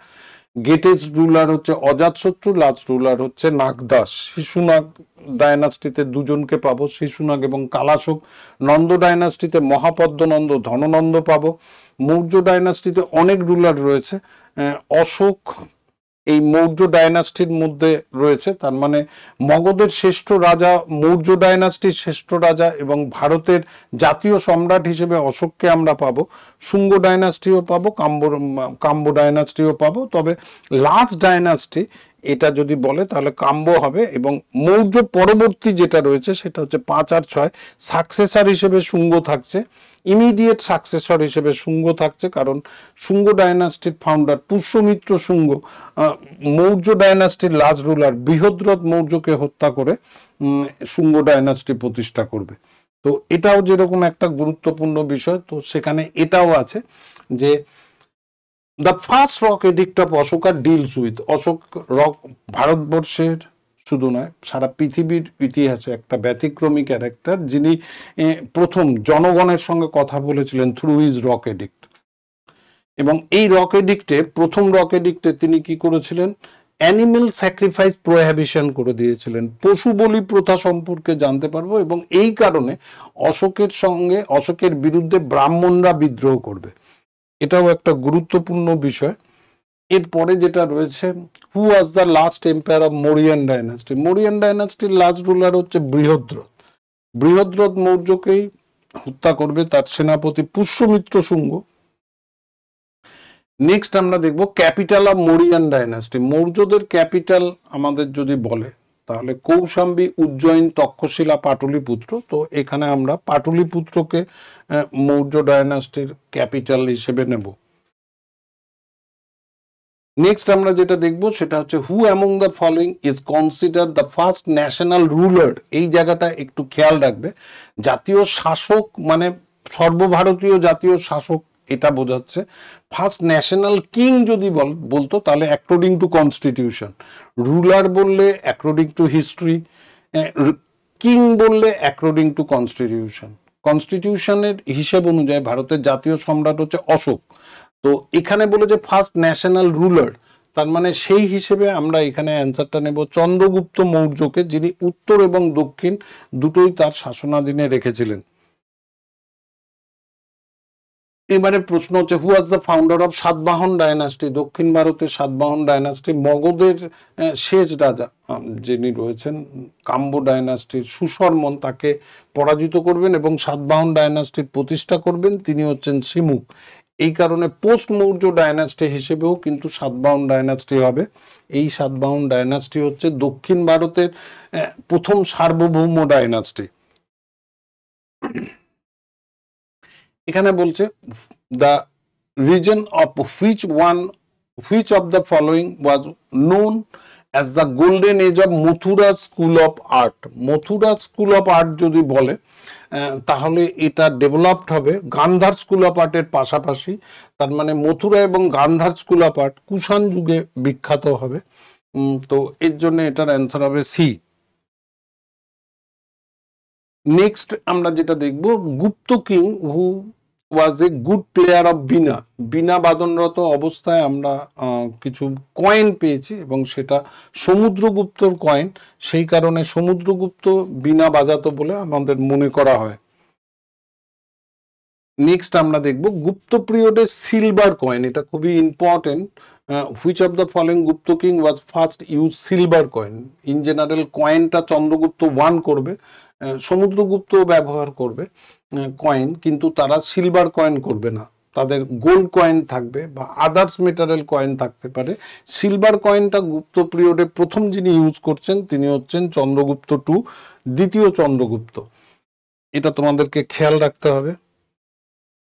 গ্রেটেস্ট রুলার হচ্ছে অজাতশত্রু, লাস্ট রুলার হচ্ছে নাগদাস। শিশুনাগ ডাইনাস্টিতে দুজনকে পাবো, শিশুনাগ এবং কালাশোক। নন্দ ডাইনাস্টিতে মহাপদ্মনন্দ, ধননন্দ পাবো। মৌর্য ডাইনাস্টিতে অনেক রুলার রয়েছে। অশোক এই মৌর্য ডাইনাস্টির মধ্যে রয়েছে। তার মানে মগধের শ্রেষ্ঠ রাজা মৌর্য ডাইনাস্টির শ্রেষ্ঠ রাজা, এবং ভারতের জাতীয় সম্রাট হিসেবে অশোককে আমরা পাবো। শুঙ্গ ডাইনাস্টিও পাবো, কাম্ব ডাইনাস্টিও পাবো। তবে লাস্ট ডাইনাস্টি এটা যদি বলে তাহলে কাম্ব হবে, এবং মৌর্য পরবর্তী যেটা রয়েছে সেটা হচ্ছে 5 আর 6। সাকসেসর হিসেবে শুঙ্গ থাকছে, ইমিডিয়েট সাকসেসর হিসেবে শুঙ্গ থাকছে, কারণ শুঙ্গ ডাইনাস্টির ফাউন্ডার পুষ্যমিত্র শুঙ্গ মৌর্য ডাইনাস্টির লাস্ট রুলার বৃহদ্রথ মৌর্যকে হত্যা করে শুঙ্গ ডাইনাস্টি প্রতিষ্ঠা করবে। তো এটাও যেরকম একটা গুরুত্বপূর্ণ বিষয়, তো সেখানে এটাও আছে যে the first rock edict of Ashoka deals with. Ashoka rock ভারতবর্ষের শুধু নয়, সারা পৃথিবীর ইতিহাসে একটা ব্যতিক্রমী ক্যারেক্টার, যিনি প্রথম জনগণের সঙ্গে কথা বলেছিলেন থ্রু হিজ রক এডিক্ট। এবং এই রক এডিক্টে, প্রথম রক এডিক্টে তিনি কি করেছিলেন? অ্যানিমেল স্যাক্রিফাইস প্রোহিবিশন করে দিয়েছিলেন। পশু বলি প্রথা সম্পর্কে জানতে পারবো, এবং এই কারণে অশোকের বিরুদ্ধে ব্রাহ্মণরা বিদ্রোহ করবে। এটাও একটা গুরুত্বপূর্ণ বিষয়। এরপরে যেটা রয়েছে, who was the last empire of Mauryan dynasty. Mauryan ডাইনাস্টির লাস্ট রুলার হচ্ছে বৃহদ্রথ। বৃহদ্রথ মৌর্যকেই হত্যা করবে তার সেনাপতি পুষ্যমিত্র শুঙ্গ। নেক্সট আমরা দেখব ক্যাপিটাল অফ মৌরিয়ান ডাইনাস্টি। মৌর্যদের ক্যাপিটাল আমাদের যদি বলে তাহলে কৌশাম্বী, উজ্জয়িন, তক্ষশিলা, পাটলিপুত্র। তো এখানে আমরা পাটলিপুত্রকে মৌর্য ডাইনাস্টির ক্যাপিটাল হিসেবে নেব। নেক্সট আমরা যেটা দেখব সেটা হচ্ছে who among the following is consider the first national ruler. এই জায়গাটা একটু খেয়াল রাখবে। জাতীয় শাসক মানে সর্বভারতীয় জাতীয় শাসক এটা বোঝাচ্ছে। ফার্স্ট ন্যাশনাল কিং যদি বলতো তাহলে অ্যাকর্ডিং টু কনস্টিটিউশন, রুলার বললে অ্যাকর্ডিং টু হিস্ট্রি, কিং বললে অ্যাকর্ডিং টু কনস্টিটিউশন। কনস্টিটিউশনের হিসেব অনুযায়ী ভারতের জাতীয় সম্রাট হচ্ছে অশোক। তো এখানে বলে যে ফার্স্ট ন্যাশনাল রুলার, তার মানে সেই হিসেবে আমরা এখানে অ্যান্সারটা নেব চন্দ্রগুপ্ত মৌর্যকে, যিনি উত্তর এবং দক্ষিণ দুটোই তার শাসনাধীনে রেখেছিলেন। এবারে প্রশ্ন হচ্ছে who was the founder of Satavahana dynasty? দক্ষিণ ভারতের সাতবাহন ডায়নাস্টি, মগধের শেষ রাজা যিনি রয়েছেন কাম্ব ডায়নাস্টির সুশর্মন, তাকে পরাজিত করবেন এবং সাতবাহন ডায়নাস্টির প্রতিষ্ঠা করবেন, তিনি হচ্ছেন সিমুক। এই কারণে পোস্ট মৌর্য ডায়নাস্টি হিসেবেও কিন্তু সাতবাহন ডায়নাস্টি হবে। এই সাতবাহন ডায়নাস্টি হচ্ছে দক্ষিণ ভারতের প্রথম সার্বভৌম ডায়নাস্টি। এখানে বলছে the reason of which of the following was known as the golden age of Mathura school of art? Mathura school of art যদি বলে তাহলে এটা ডেভেলপড হবে গান্ধার স্কুল অফ আর্টের পাশাপাশি। তার মানে মথুরা এবং গান্ধার স্কুল অফ আর্ট কুষাণ যুগে বিখ্যাত হবে। তো এর জন্য এটার অ্যান্সার হবে সি। নেক্সট আমরা যেটা দেখব, Gupta king who was a good player of veena. Veena বাদনরত অবস্থায় আমরা কিছু কয়েন পেয়েছি এবং সেটা সমুদ্রগুপ্তর কয়েন, সেই কারণে সমুদ্রগুপ্ত বীণা বাজাতো বলে আমাদের মনে করা হয়। নেক্সট আমরা দেখব গুপ্ত পিরিয়ডের সিলভার কয়েন, এটা খুবই important. Which of the following Gupta king was first use silver coin? In general কয়েনটা চন্দ্রগুপ্ত 1 করবে, সমুদ্রগুপ্ত ব্যবহার করবে কয়েন, কিন্তু তারা সিলভার কয়েন করবে না, তাদের গোল্ড কয়েন থাকবে বা আদার্স মেটারেল কয়েন থাকতে পারে। সিলভার কয়েনটা গুপ্ত পিরিয়ডে প্রথম যিনি ইউজ করছেন তিনি হচ্ছেন চন্দ্রগুপ্ত 2, দ্বিতীয় চন্দ্রগুপ্ত। এটা তোমাদেরকে খেয়াল রাখতে হবে।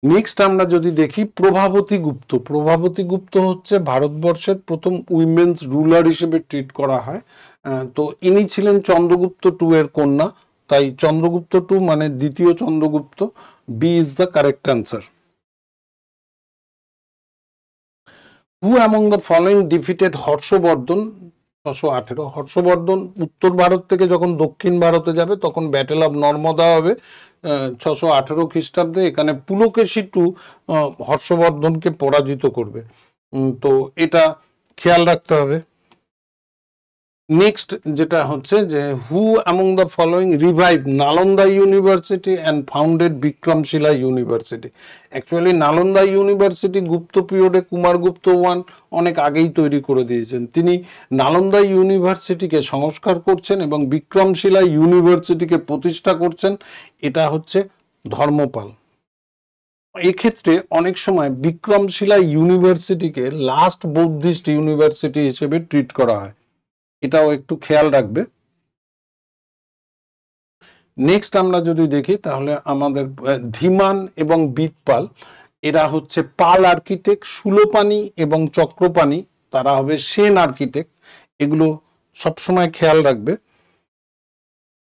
নেক্সট আমরা যদি দেখি প্রভাবতী গুপ্ত। প্রভাবতী গুপ্ত হচ্ছে ভারতবর্ষের প্রথম উইমেন্স রুলার হিসেবে ট্রিট করা হয়। তো ইনি ছিলেন চন্দ্রগুপ্ত 2 এর কন্যা, তাই চন্দ্রগুপ্ত 2 মানে দ্বিতীয় Chandragupta. B is the correct answer. Who among the following defeated Harshavardhana? 618। Harshavardhana উত্তর ভারত থেকে যখন দক্ষিণ ভারতে যাবে তখন ব্যাটেল অফ নর্মদা হবে 618 খ্রিস্টাব্দে। এখানে পুলকেশী 2 হর্ষবর্ধনকে পরাজিত করবে। তো এটা খেয়াল রাখতে হবে। নেক্সট যেটা হচ্ছে যে who among the following revive Nalanda university and founded Vikramashila university? Actually Nalanda university Gupta period Kumaragupta 1 অনেক আগেই তৈরি করে দিয়েছেন। তিনি নালন্দা ইউনিভার্সিটিকে সংস্কার করছেন এবং বিক্রমশিলা ইউনিভার্সিটিকে প্রতিষ্ঠা করছেন, এটা হচ্ছে ধর্মপাল। এক্ষেত্রে অনেক সময় বিক্রমশিলা ইউনিভার্সিটিকে লাস্ট বৌদ্ধিস্ট ইউনিভার্সিটি হিসেবে ট্রিট করা হয়, এটাও একটু খেয়াল রাখবে। নেক্সট আমরা যদি দেখি তাহলে আমাদের ধীমান এবং বিদপাল, এরা হচ্ছে পাল আর্কিটেক্ট। সুলোপানি এবং চক্রপানি তারা হবে সেন আর্কিটেক্ট, এগুলো সবসময় খেয়াল রাখবে।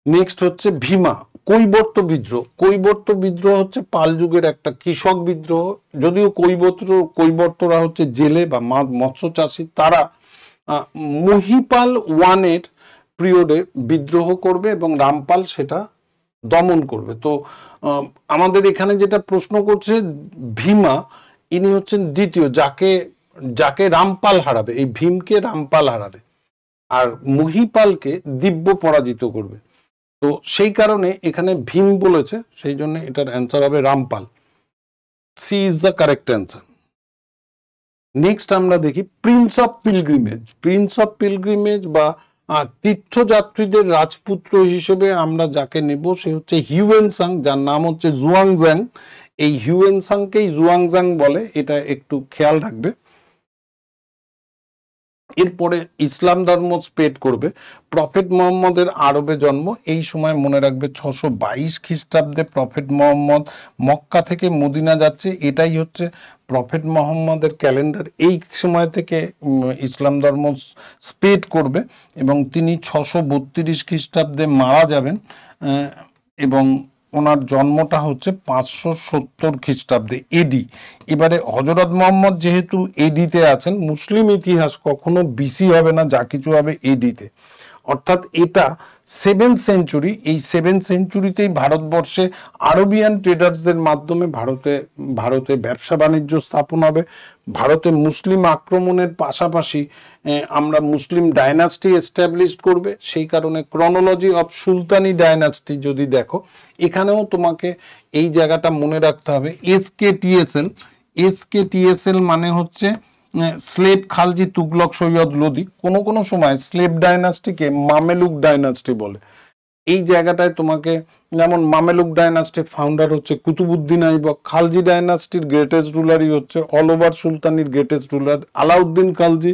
নেক্সট হচ্ছে ভীমা। কৈবর্ত বিদ্রোহ। কৈবর্ত বিদ্রোহ হচ্ছে পাল যুগের একটা কৃষক বিদ্রোহ, যদিও কৈবর্তরা হচ্ছে জেলে বা মৎস্য চাষী, তারা মহিপাল 1 এর পিরিয়ডে বিদ্রোহ করবে এবং রামপাল সেটা দমন করবে। তো আমাদের এখানে যেটা প্রশ্ন করছে ভীমা, ইনি হচ্ছেন দ্বিতীয়, যাকে রামপাল হারাবে, এই ভীমকে রামপাল হারাবে, আর মহিপালকে দিব্য পরাজিত করবে। তো সেই কারণে এখানে ভীম বলেছে, সেই জন্য এটার অ্যান্সার হবে Rampal. C is the correct answer. Next আমরা দেখি prince of pilgrimage. Prince of pilgrimage বা তীর্থযাত্রীদের রাজপুত্র হিসেবে আমরা যাকে নেব সে হচ্ছে হিউয়েনসাং, যার নাম হচ্ছে জুয়াংজাং। এই হিউয়েনসাংকেই জুয়াংজাং বলে, এটা একটু খেয়াল রাখবে। এরপরে ইসলাম ধর্ম স্প্রেড করবে। প্রফেট মোহাম্মদের আরবে জন্ম, এই সময় মনে রাখবে 622 খ্রিস্টাব্দে প্রফেট মোহাম্মদ মক্কা থেকে মদিনা যাচ্ছে, এটাই হচ্ছে প্রফেট মোহাম্মদের ক্যালেন্ডার। এই সময় থেকে ইসলাম ধর্ম স্প্রেড করবে এবং তিনি 632 খ্রিস্টাব্দে মারা যাবেন এবং ওনার জন্মটা হচ্ছে 570 খ্রিস্টাব্দে এডি। এবারে হযরত মুহাম্মদ যেহেতু এডিতে আছেন, মুসলিম ইতিহাস কখনো বিসি হবে না, যা কিছু হবে এডিতে, অর্থাৎ এটা 7th সেঞ্চুরি। এই 7th সেঞ্চুরিতেই ভারতবর্ষে আরবিয়ান ট্রেডার্সদের মাধ্যমে ভারতে ব্যবসা বাণিজ্য স্থাপন হবে। ভারতে মুসলিম আক্রমণের পাশাপাশি আমরা মুসলিম ডাইনাস্টি এস্টাবলিশ করবে। সেই কারণে ক্রনোলজি অফ সুলতানি ডাইনাস্টি যদি দেখো, এখানেও তোমাকে এই জায়গাটা মনে রাখতে হবে। এসকেটিএসএল মানে হচ্ছে স্লেভ খালজি তুগলক সৈয়দ লোদি। কোনো সময় স্লেভ ডাইনাস্টিকে মামেলুক ডাইনাস্টি বলে। এই জায়গাটায় তোমাকে, যেমন মামেলুক ডাইনাস্টির ফাউন্ডার হচ্ছে কুতুবুদ্দিন আইবক, খালজি ডাইনাস্টির গ্রেটেস্ট রুলারই হচ্ছে অল ওভার সুলতানির গ্রেটেস্ট রুলার আলাউদ্দিন খালজি,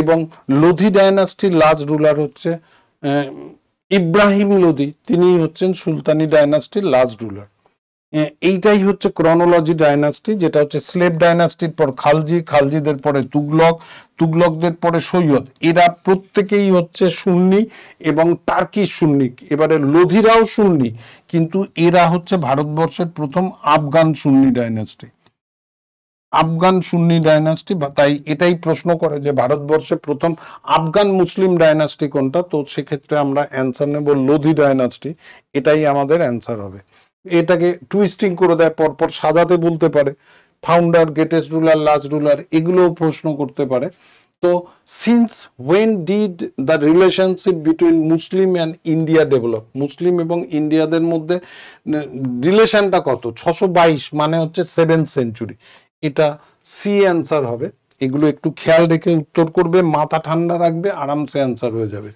এবং লোধি ডাইনাস্টির লাস্ট রুলার হচ্ছে ইব্রাহিম লোধি, তিনি হচ্ছেন সুলতানি ডাইনাস্টির লাস্ট রুলার। এইটাই হচ্ছে ক্রনোলজি ডাইনাস্টি, যেটা হচ্ছে স্লেভ ডাইনাস্টির পর খালজি, খালজিদের পরে তুগলক, তুগলকদের পরে সৈয়দ। এরা প্রত্যেকেই হচ্ছে সুন্নি এবং টার্কি সুন্নি। এবারে লোধিরাও সুন্নি, কিন্তু এরা হচ্ছে ভারতবর্ষের প্রথম আফগান সুন্নি ডাইনাস্টি, আফগান সুন্নি ডাইনাস্টি। তাই এটাই প্রশ্ন করে যে ভারতবর্ষে প্রথম আফগান মুসলিম ডাইনাস্টি কোনটা, তো সেক্ষেত্রে আমরা অ্যান্সার নেব লোধি ডাইনাস্টি। এটাই আমাদের অ্যান্সার হবে। এটাকে টুইস্টিং করে দেয়, পরপর সাজাতে বলতে পারে, founder, greatest ruler, last ruler, এগুলোও প্রশ্ন করতে পারে। তো since when did the relationship between Muslim and India develop, Muslim এবং ইন্ডিয়াদের মধ্যে রিলেশনটা কত, 622 মানে হচ্ছে 7th সেঞ্চুরি। এটা সি অ্যান্সার হবে। এগুলো একটু খেয়াল রেখে উত্তর করবে, মাথা ঠান্ডা রাখবে, আরামসে অ্যান্সার হয়ে যাবে।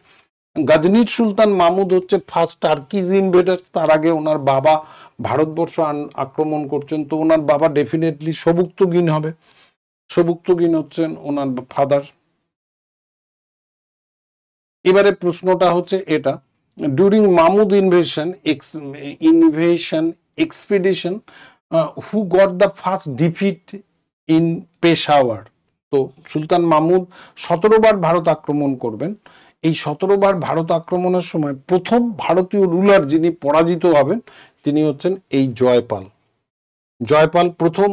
গাজনির সুলতান মাহমুদ হচ্ছে ফার্স্ট টার্কিজ ইনভেডার। তার আগে ওনার বাবা ভারতবর্ষ আক্রমণ করছেন, তো ওনার বাবা ডেফিনেটলি সবুক্তগিন হবে। সবুক্তগিন হচ্ছেন ওনার ফাদার। এবারে প্রশ্নটা হচ্ছে এটা, during Mahmud invasion expedition who got the first defeat in Peshawar. তো সুলতান মাহমুদ 17 বার ভারত আক্রমণ করবেন। এই 17 বার ভারত আক্রমণের সময় প্রথম ভারতীয় রুলার যিনি পরাজিত হবেন তিনি হচ্ছেন এই জয়পাল। জয়পাল প্রথম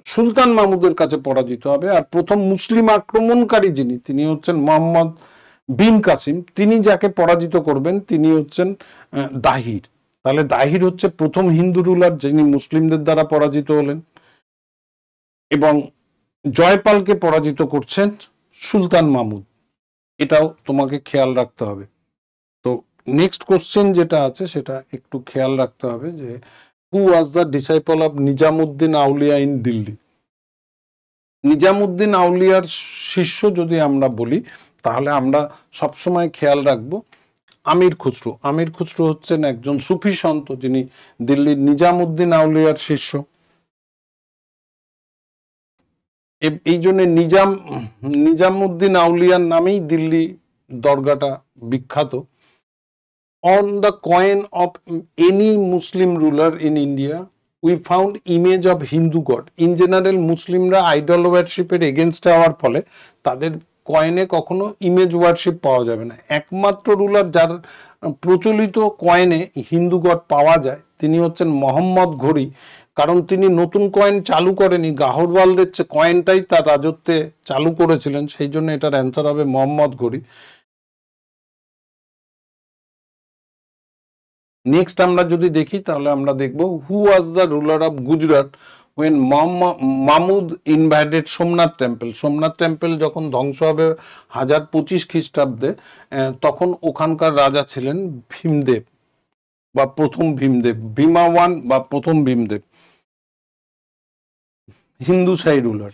সুলতান মাহমুদের কাছে পরাজিত হবে। আর প্রথম মুসলিম আক্রমণকারী যিনি, তিনি হচ্ছেন মোহাম্মদ বিন কাসিম। তিনি যাকে পরাজিত করবেন তিনি হচ্ছেন দাহির। তাহলে দাহির হচ্ছে প্রথম হিন্দু রুলার যিনি মুসলিমদের দ্বারা পরাজিত হলেন, এবং জয়পালকে পরাজিত করছেন সুলতান মাহমুদ। এটাও তোমাকে খেয়াল রাখতে হবে। তো নেক্সট কোশ্চেন যেটা আছে সেটা একটু খেয়াল রাখতে হবে যে who was the disciple of Nizamuddin Auliya in Delhi. Nizamuddin আউলিয়ার শিষ্য যদি আমরা বলি তাহলে আমরা সবসময় খেয়াল রাখবো আমির খুসরো। আমির খুসরো হচ্ছেন একজন সুফি সন্ত যিনি দিল্লির নিজামুদ্দিন আউলিয়ার শিষ্য। এই জন্য নিজামুদ্দিন আউলিয়ার নামেই দিল্লি দরগাটা বিখ্যাত। On the coin of any Muslim ruler in India we found image of Hindu god. In general মুসলিমরা আইডল ওয়ারশিপের এগেনস্টে হওয়ার ফলে তাদের কয়েনে কখনো ইমেজ ওয়ারশিপ পাওয়া যাবে না। একমাত্র রুলার যার প্রচলিত কয়েনে হিন্দু গড পাওয়া যায় তিনি হচ্ছেন মোহাম্মদ ঘড়ি। কারণ তিনি নতুন কয়েন চালু করেনি, গাহরওয়ালদের কয়েনটাই তার রাজত্বে চালু করেছিলেন, সেই জন্য এটার অ্যান্সার হবে মোহাম্মদ ঘড়ি। নেক্সট আমরা যদি দেখি তাহলে আমরা দেখব who was the ruler of Gujarat when Mahmud invaded Somnath temple. Somnath temple যখন ধ্বংস হবে 1025 খ্রিস্টাব্দে, তখন ওখানকার রাজা ছিলেন ভীমদেব বা প্রথম ভীমদেব, ভীমাওয়ান বা প্রথম ভীমদেব, হিন্দুশাহী রুলার।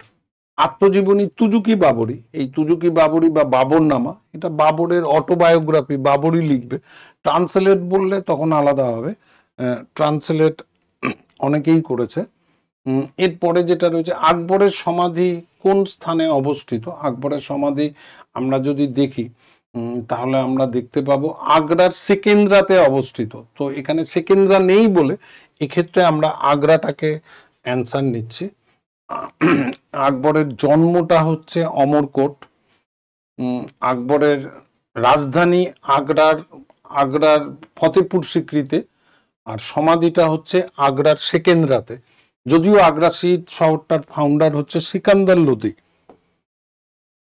আত্মজীবনী তুজুকি বাবরি। এই তুজুকি বাবরি বা বাবরনামা এটা বাবরের অটোবায়োগ্রাফি, বাবরই লিখবে। ট্রান্সলেট বললে তখন আলাদা হবে, ট্রান্সলেট অনেকেই করেছে। এরপরে যেটা রয়েছে আকবরের সমাধি কোন স্থানে অবস্থিত। আকবরের সমাধি আমরা যদি দেখি তাহলে আমরা দেখতে পাবো আগ্রার সেকেন্দ্রাতে অবস্থিত। তো এখানে সেকেন্দ্রা নেই বলে এক্ষেত্রে আমরা আগ্রাটাকে অ্যান্সার নিচ্ছি। আকবরের জন্মটা হচ্ছে অমরকোট। আকবরের রাজধানী আগ্রার ফতেপুর সিক্রিতে। আর সমাধিটা হচ্ছে আগ্রার সেকেন্দ্রাতে, যদিও আগ্রা শহরটার ফাউন্ডার হচ্ছে সিকান্দার লোদি।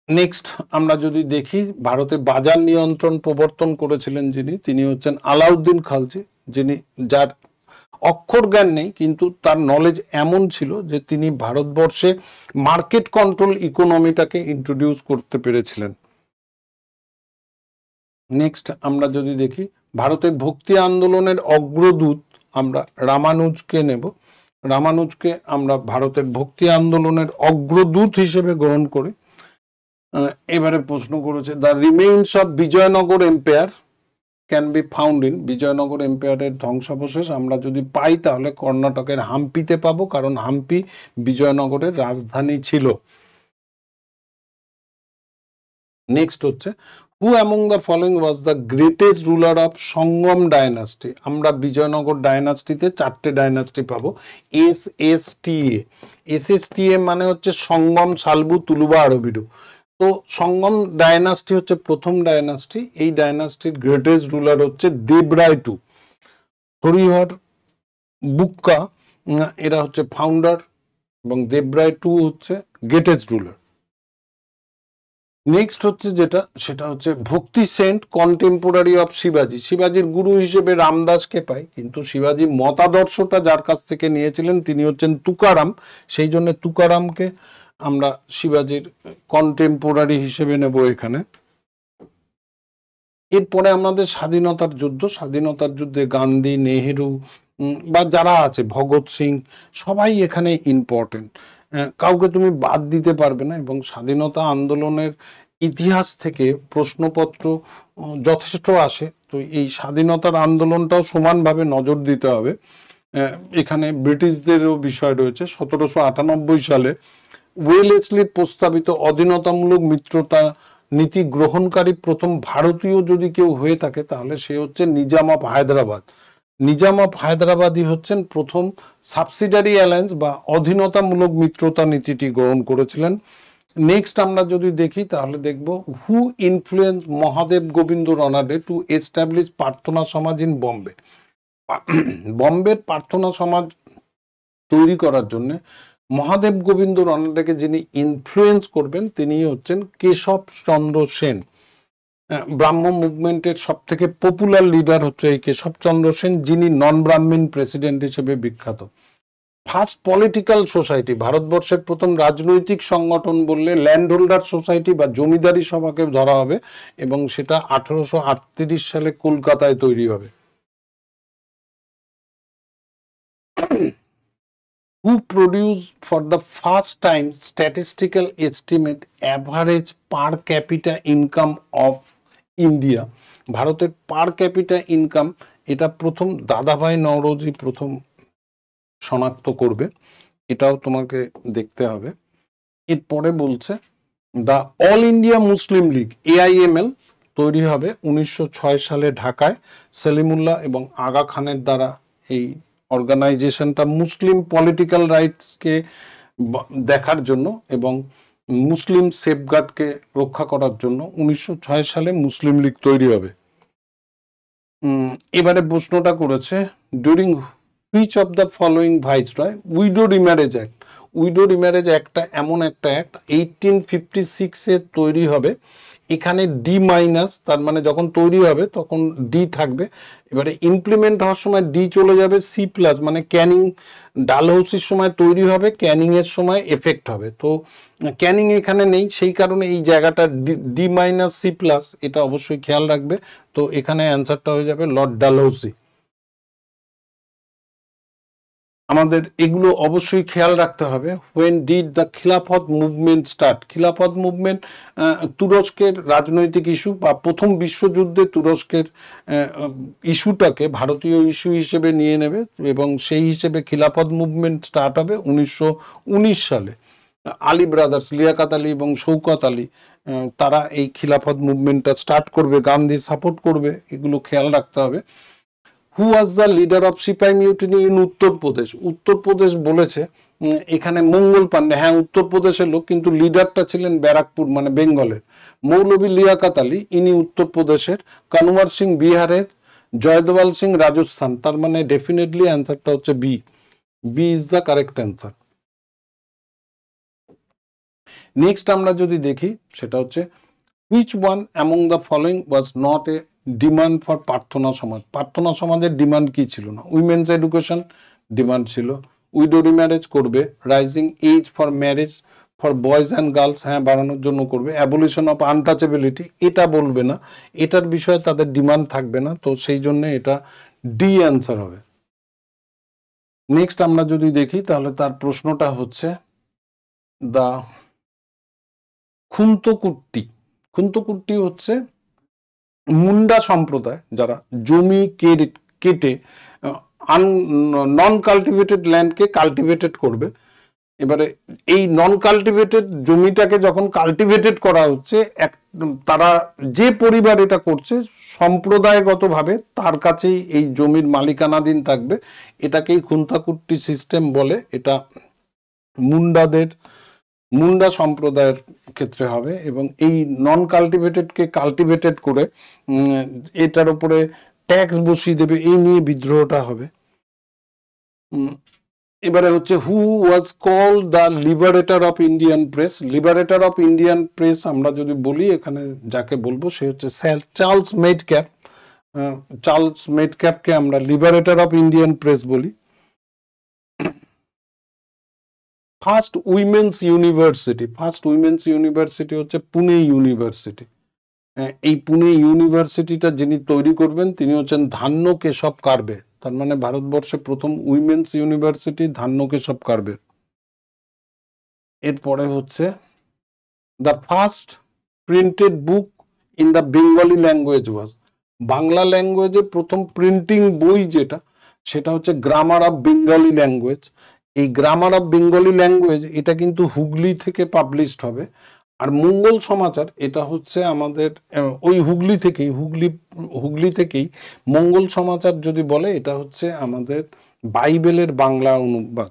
নেক্সট আমরা যদি দেখি, ভারতে বাজার নিয়ন্ত্রণ প্রবর্তন করেছিলেন যিনি, তিনি হচ্ছেন আলাউদ্দিন খালজি, যিনি যার অক্ষর জ্ঞান নেই কিন্তু তার নলেজ এমন ছিল যে তিনি ভারতবর্ষে মার্কেট কন্ট্রোল ইকোনমিটাকে ইন্ট্রোডিউস করতে পেরেছিলেন। নেক্সট আমরা যদি দেখি, ভারতের ভক্তি আন্দোলনের অগ্রদূত আমরা রামানুজকে নেব। রামানুজকে আমরা ভারতের ভক্তি আন্দোলনের অগ্রদূত হিসেবে গ্রহণ করি। এবারে প্রশ্ন করেছে, the remains of Vijayanagara empire can be found in. Vijayanagara এম্পায়ারের ধ্বংসাবশেষ আমরা যদি পাই তাহলে কর্ণাটকের হাম্পিতে পাবো, কারণ হাম্পি বিজয়নগরের রাজধানী ছিল। নেক্সট হচ্ছে, who among the following was the greatest ruler of Sangama dynasty. আমরা বিজয়নগর ডায়নাস্টিতে 4টে ডায়নাস্টি পাবো। এসএসটিএ মানে হচ্ছে সঙ্গম, শালবু, তুলুবা, আরবিডু। তো সঙ্গম ডায়নাস্টি হচ্ছে প্রথম ডায়নাস্টি। এই ডায়নাস্টির গ্রেটেস্ট রুলার হচ্ছে দেবরায় টু। হরিহর বুক্কা এরা হচ্ছে ফাউন্ডার এবং দেবরায় টু হচ্ছে গ্রেটেস্ট রুলার। নেক্সট হচ্ছে যেটা, সেটা হচ্ছে ভক্তি সেন্ট কন্টেম্পোরারি অফ শিবাজি। শিবাজির গুরু হিসেবে রামদাসকে পাই, কিন্তু শিবাজি মতাদর্শটা যার কাছ থেকে নিয়েছিলেন তিনি হচ্ছেন তুকারাম। সেই জন্য তুকারামকে আমরা শিবাজির কন্টেম্পোরারি হিসেবে নেব এখানে। এরপরে আমাদের স্বাধীনতার যুদ্ধ। স্বাধীনতার যুদ্ধে গান্ধী, নেহেরু বা যারা আছে, ভগৎ সিং, সবাই এখানে ইম্পর্টেন্ট, কাউকে তুমি বাদ দিতে পারবে না। এবং স্বাধীনতা আন্দোলনের ইতিহাস থেকে প্রশ্নপত্র যথেষ্ট আসে, তো এই স্বাধীনতার আন্দোলনটাও সমানভাবে নজর দিতে হবে। এখানে ব্রিটিশদেরও বিষয় রয়েছে। 1798 সালে ওয়েলেসলির প্রস্তাবিত অধীনতামূলক মিত্রতা নীতি গ্রহণকারী প্রথম ভারতীয় যদি কেউ হয়ে থাকে তাহলে সে হচ্ছে নিজাম অফ হায়দ্রাবাদ। নিজাম অফ হায়দ্রাবাদই হচ্ছেন প্রথম সাবসিডারি অ্যালায়েন্স বা অধীনতামূলক মিত্রতা নীতিটি গ্রহণ করেছিলেন। নেক্সট আমরা যদি দেখি তাহলে দেখব, who influence Mahadev Govind Ranade to establish Prarthana Samaj in Bombay. বম্বের প্রার্থনা সমাজ তৈরি করার জন্য মহাদেব গোবিন্দ রনাডেকে যিনি ইনফ্লুয়েন্স করবেন তিনি হচ্ছেন কেশব চন্দ্র সেন। ব্রাহ্ম মুভমেন্টের সব থেকে পপুলার লিডার হচ্ছে এই কেশব চন্দ্র সেন, যিনি নন ব্রাহ্মণ প্রেসিডেন্ট হিসেবে বিখ্যাত। ফার্স্ট পলিটিক্যাল সোসাইটি, ভারতবর্ষের প্রথম রাজনৈতিক সংগঠন বললে ল্যান্ড হোল্ডার সোসাইটি বা জমিদারি সভাকে ধরা হবে, এবং সেটা 1838 সালে কলকাতায় তৈরি হবে। Who produced for the first time statistical estimate average per capita income of India? ভারতের পার ক্যাপিটা ইনকাম এটা প্রথম দাদাভাই নওরোজি প্রথম শনাক্ত করবে, এটাও তোমাকে দেখতে হবে। এরপরে বলছে, the all India Muslim League AIML তৈরি হবে 1906 সালে ঢাকায়। সেলিমুল্লাহ এবং আগা খানের দ্বারা এই অর্গানাইজেশনটা মুসলিম পলিটিক্যাল রাইটসকে দেখার জন্য এবং মুসলিম সেফগার্ডকে রক্ষা করার জন্য 1906 সালে মুসলিম লীগ তৈরি হবে। এবারে প্রশ্নটা করেছে, during which of the following viceroy widow remarriage act. Widow remarriage অ্যাক্টটা এমন একটা অ্যাক্ট 1856-এ তৈরি হবে। এখানে ডি মাইনাস, তার মানে যখন তৈরি হবে তখন ডি থাকবে, এবারে ইমপ্লিমেন্ট হওয়ার সময় ডি চলে যাবে সি প্লাস, মানে ক্যানিং ডালহৌসির সময় তৈরি হবে, ক্যানিং এর সময় এফেক্ট হবে। তো ক্যানিং এখানে নেই, সেই কারণে এই জায়গাটা ডি মাইনাস সি প্লাস, এটা অবশ্যই খেয়াল রাখবে। তো এখানে অ্যান্সারটা হয়ে যাবে লর্ড ডালহৌসি। আমাদের এগুলো অবশ্যই খেয়াল রাখতে হবে। হোয়েন ডিড দ্য খিলাফত মুভমেন্ট স্টার্ট। খিলাফত মুভমেন্ট তুরস্কের রাজনৈতিক ইস্যু বা প্রথম বিশ্বযুদ্ধে তুরস্কের ইস্যুটাকে ভারতীয় ইস্যু হিসেবে নিয়ে নেবে এবং সেই হিসেবে খিলাফত মুভমেন্ট স্টার্ট হবে 1919 সালে। আলী ব্রাদার্স, লিয়াকাত আলী এবং শৌকত আলী, তারা এই খিলাফত মুভমেন্টটা স্টার্ট করবে, গান্ধী সাপোর্ট করবে, এগুলো খেয়াল রাখতে হবে। Who was the leader of sepoy mutiny in Uttar Pradesh. Uttar Pradesh বলেছে এখানে মঙ্গল পান্ডে, হ্যাঁ উত্তরপ্রদেশের লোক, কিন্তু লিডারটা ছিলেন ব্যারাকপুর মানে বেঙ্গলের। মৌলভী লিয়াকাত আলী ইনি উত্তরপ্রদেশের, কানওয়ার সিং বিহারের, জয়দোয়াল সিং রাজস্থান, তার মানে ডেফিনেটলি অ্যান্সারটা হচ্ছে B. B is the correct answer. Next আমরা যদি দেখি সেটা হচ্ছে which one among the following was not a demand for Prarthana Samaj. Prarthana সমাজের ডিমান্ড কি ছিল না? উইমেন্স এডুকেশন ডিমান্ড ছিল, উইডো রিম্যারেজ করবে, rising age for marriage for boys and girls, হ্যাঁ বাড়ানোর জন্য করবে, অ্যাবলিশন অফ আনটাচেবিলিটি এটা বলবে না, এটার বিষয়ে তাদের ডিমান্ড থাকবে না, তো সেই জন্য এটা ডি অ্যান্সার হবে। নেক্সট আমরা যদি দেখি তাহলে তার প্রশ্নটা হচ্ছে দা খুন্তকুট্টি। খুন্তকুট্টি হচ্ছে মুন্ডা সম্প্রদায় যারা জমি কেটে নন কাল্টিভেটেড ল্যান্ডকে কাল্টিভেটেড করবে। এবারে এই নন কাল্টিভেটেড জমিটাকে যখন কাল্টিভেটেড করা হচ্ছে, তারা যে পরিবার এটা করছে সম্প্রদায়গতভাবে তার কাছেই এই জমির মালিকানাধীন থাকবে, এটাকেই খুন্তাকুট্টি সিস্টেম বলে। এটা মুন্ডা সম্প্রদায়ের ক্ষেত্রে হবে, এবং এই নন কাল্টিভেটেডকে কাল্টিভেটেড করে এটার উপরে ট্যাক্স বসিয়ে দেবে, এই নিয়ে বিদ্রোহটা হবে। এবারে হচ্ছে who was called the liberator of Indian press. Liberator of Indian press আমরা যদি বলি, এখানে যাকে বলবো সে হচ্ছে চার্লস মেডক্যাপ। চার্লস মেডক্যাপকে আমরা লিবারেটর অফ ইন্ডিয়ান প্রেস বলি। ফার্স্ট উইমেন্স ইউনিভার্সিটি হচ্ছে পুনে ইউনিভার্সিটি। এই পুনে ইউনিভার্সিটিটা যিনি তৈরি করবেন তিনি হচ্ছেন ধান্য কেশব কার্বে, তার মানে ভারতবর্ষে প্রথম উইমেন্স ইউনিভার্সিটি ধান্য কেশব কার্বে। এরপরে হচ্ছে the first printed book in the Bengali language was. Bangla ল্যাঙ্গুয়েজে প্রথম প্রিন্টিং বই যেটা, সেটা হচ্ছে গ্রামার অফ বেঙ্গলি ল্যাঙ্গুয়েজ। এই গ্রামার অফ বেঙ্গলি ল্যাঙ্গুয়েজ এটা কিন্তু হুগলি থেকে পাবলিশড হবে। আর মঙ্গল সমাচার এটা হচ্ছে আমাদের ওই হুগলি থেকেই মঙ্গল সমাচার যদি বলে, এটা হচ্ছে আমাদের বাইবেলের বাংলা অনুবাদ,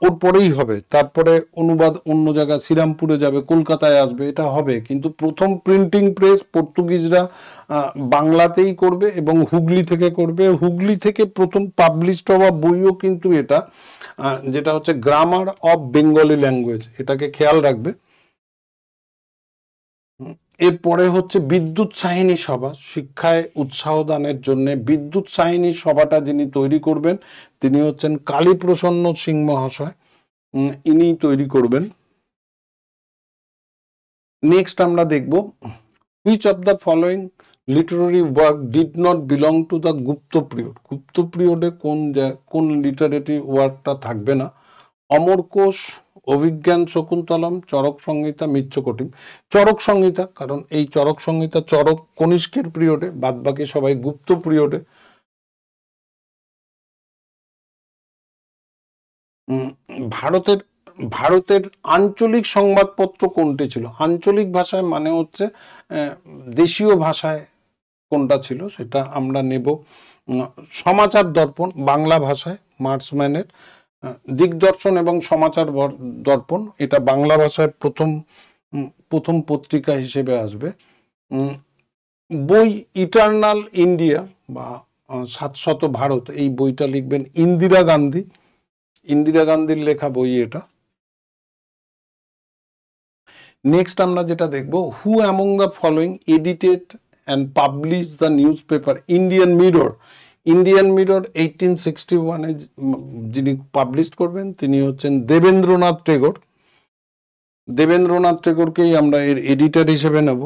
ওর পরেই হবে। তারপরে অনুবাদ অন্য জায়গায় শ্রীরামপুরে যাবে, কলকাতায় আসবে, এটা হবে। কিন্তু প্রথম প্রিন্টিং প্রেস পর্তুগিজরা বাংলাতেই করবে এবং হুগলি থেকে করবে। হুগলি থেকে প্রথম পাবলিশড হওয়া বইও কিন্তু এটা, যেটা হচ্ছে গ্রামার অফ বেঙ্গলি ল্যাঙ্গুয়েজ, এটাকে খেয়াল রাখবে। এরপরে হচ্ছে বিদ্যুৎ সাহিনী সভা, শিক্ষায় উৎসাহ দানের জন্য বিদ্যুৎ সাহিনী সভাটা যিনি তৈরি করবেন তিনি হচ্ছেন কালীপ্রসন্ন সিং মহাশয়, ইনি তৈরি করবেন। নেক্সট আমরা দেখব which of the following literary work did not belong to the Gupta period. Gupta পিরিয়ডে কোন লিটারেরি ওয়ার্কটা থাকবে না? অমর কোষ, অভিজ্ঞান শকুন্তলম, চরক সংহিতা, মিচ্ছকটিম। চরক সংহিতা, কারণ এই চরক সংহিতা চরক কনিষ্কের পিরিয়ডে, বাদ বাকি সবাই গুপ্ত পিরিয়ডে। ভারতের আঞ্চলিক সংবাদপত্র কোনটি ছিল? আঞ্চলিক ভাষায় মানে হচ্ছে দেশীয় ভাষায় কোনটা ছিল সেটা আমরা নেব। সমাচার দর্পণ বাংলা ভাষায়, মার্সম্যানের। দিগদর্শন এবং সমাচার দর্পণ এটা বাংলা ভাষায় প্রথম পত্রিকা হিসেবে আসবে। বই ইটার্নাল ইন্ডিয়া বা ৭০০ ভারত, এই বইটা লিখবেন ইন্দিরা গান্ধীর লেখা বই এটা। নেক্সট আমরা যেটা দেখব who among the following edited and publish the news paper Indian Mirror. 1861-এ যিনি পাবলিশ করবেন তিনি হচ্ছেন দেবেন্দ্রনাথ টেগোরকেই আমরা এর এডিটর হিসেবে নেব।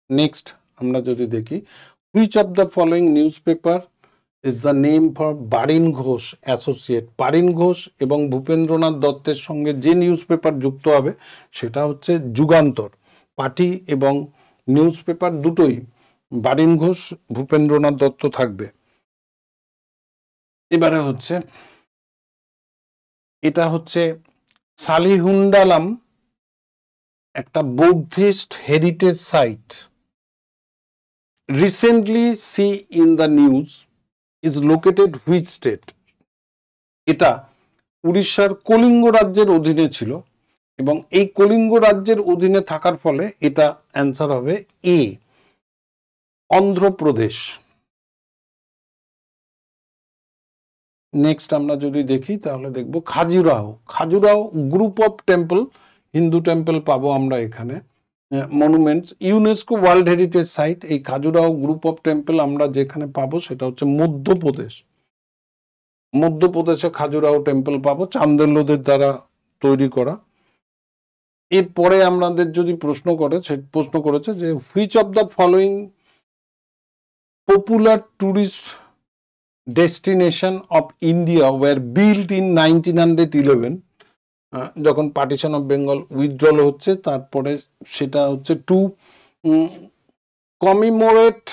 নেক্সট আমরা যদি দেখি which of the following news paper is the name for Barin Ghosh associate. Barin Ghosh এবং ভূপেন্দ্রনাথ দত্তের সঙ্গে যে নিউজ পেপার যুক্ত হবে সেটা হচ্ছে যুগান্তর। পার্টি এবং নিউজ পেপার দুটোই বারিন ঘোষ, ভূপেন্দ্রনাথ দত্ত থাকবে। এবারে হচ্ছে এটা হচ্ছে সালিহুন্ডালাম, একটা Buddhist heritage site. Recently seen in the news is located which state. এটা উড়িষ্যার কলিঙ্গ রাজ্যের অধীনে ছিল এবং এই কলিঙ্গ রাজ্যের অধীনে থাকার ফলে এটা অ্যান্সার হবে এ, অন্ধ্রপ্রদেশ। নেক্সট আমরা যদি দেখি তাহলে দেখব Khajuraho group of temple, Hindu temple পাবো আমরা এখানে। Monuments, UNESCO world heritage site, এই খাজুরাহো গ্রুপ অফ টেম্পল আমরা যেখানে পাবো সেটা হচ্ছে মধ্যপ্রদেশে খাজুরাহো টেম্পল পাবো, চান্দেলোদের দ্বারা তৈরি করা। এরপরে আমাদের যদি প্রশ্ন করেছে যে which of the following popular tourist destination of India were built in 1911, যখন পার্টিশন অফ বেঙ্গল উইথড্রল হচ্ছে, তারপরে সেটা হচ্ছে to commemorate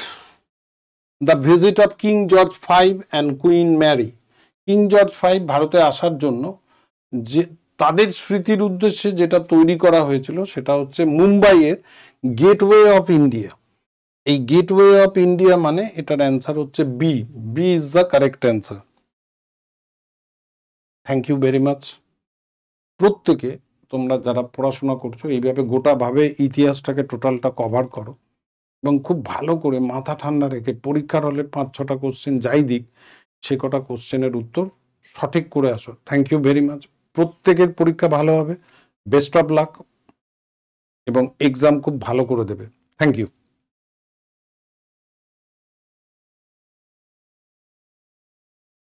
the visit of King George V and Queen Mary. King George V ভারতে আসার জন্য যে তাদের স্মৃতির উদ্দেশ্যে যেটা তৈরি করা হয়েছিল সেটা হচ্ছে মুম্বাইয়ের গেটওয়ে অফ ইন্ডিয়া। এই গেটওয়ে অফ ইন্ডিয়া মানে এটার অ্যান্সার হচ্ছে B is the correct answer. Thank you very much. প্রত্যেকে তোমরা যারা পড়াশোনা করছো এইভাবে গোটাভাবে ইতিহাসটাকে টোটালটা কভার করো এবং খুব ভালো করে মাথা ঠান্ডা রেখে পরীক্ষার হলে 5-6টা কোশ্চেন যাই দিক সে কটা কোশ্চেনের উত্তর সঠিক করে আসো। Thank you very much. প্রত্যেকের পরীক্ষা ভালো হবে, বেস্ট অফ লাক এবং এক্সাম খুব ভালো করে দেবে। Thank you.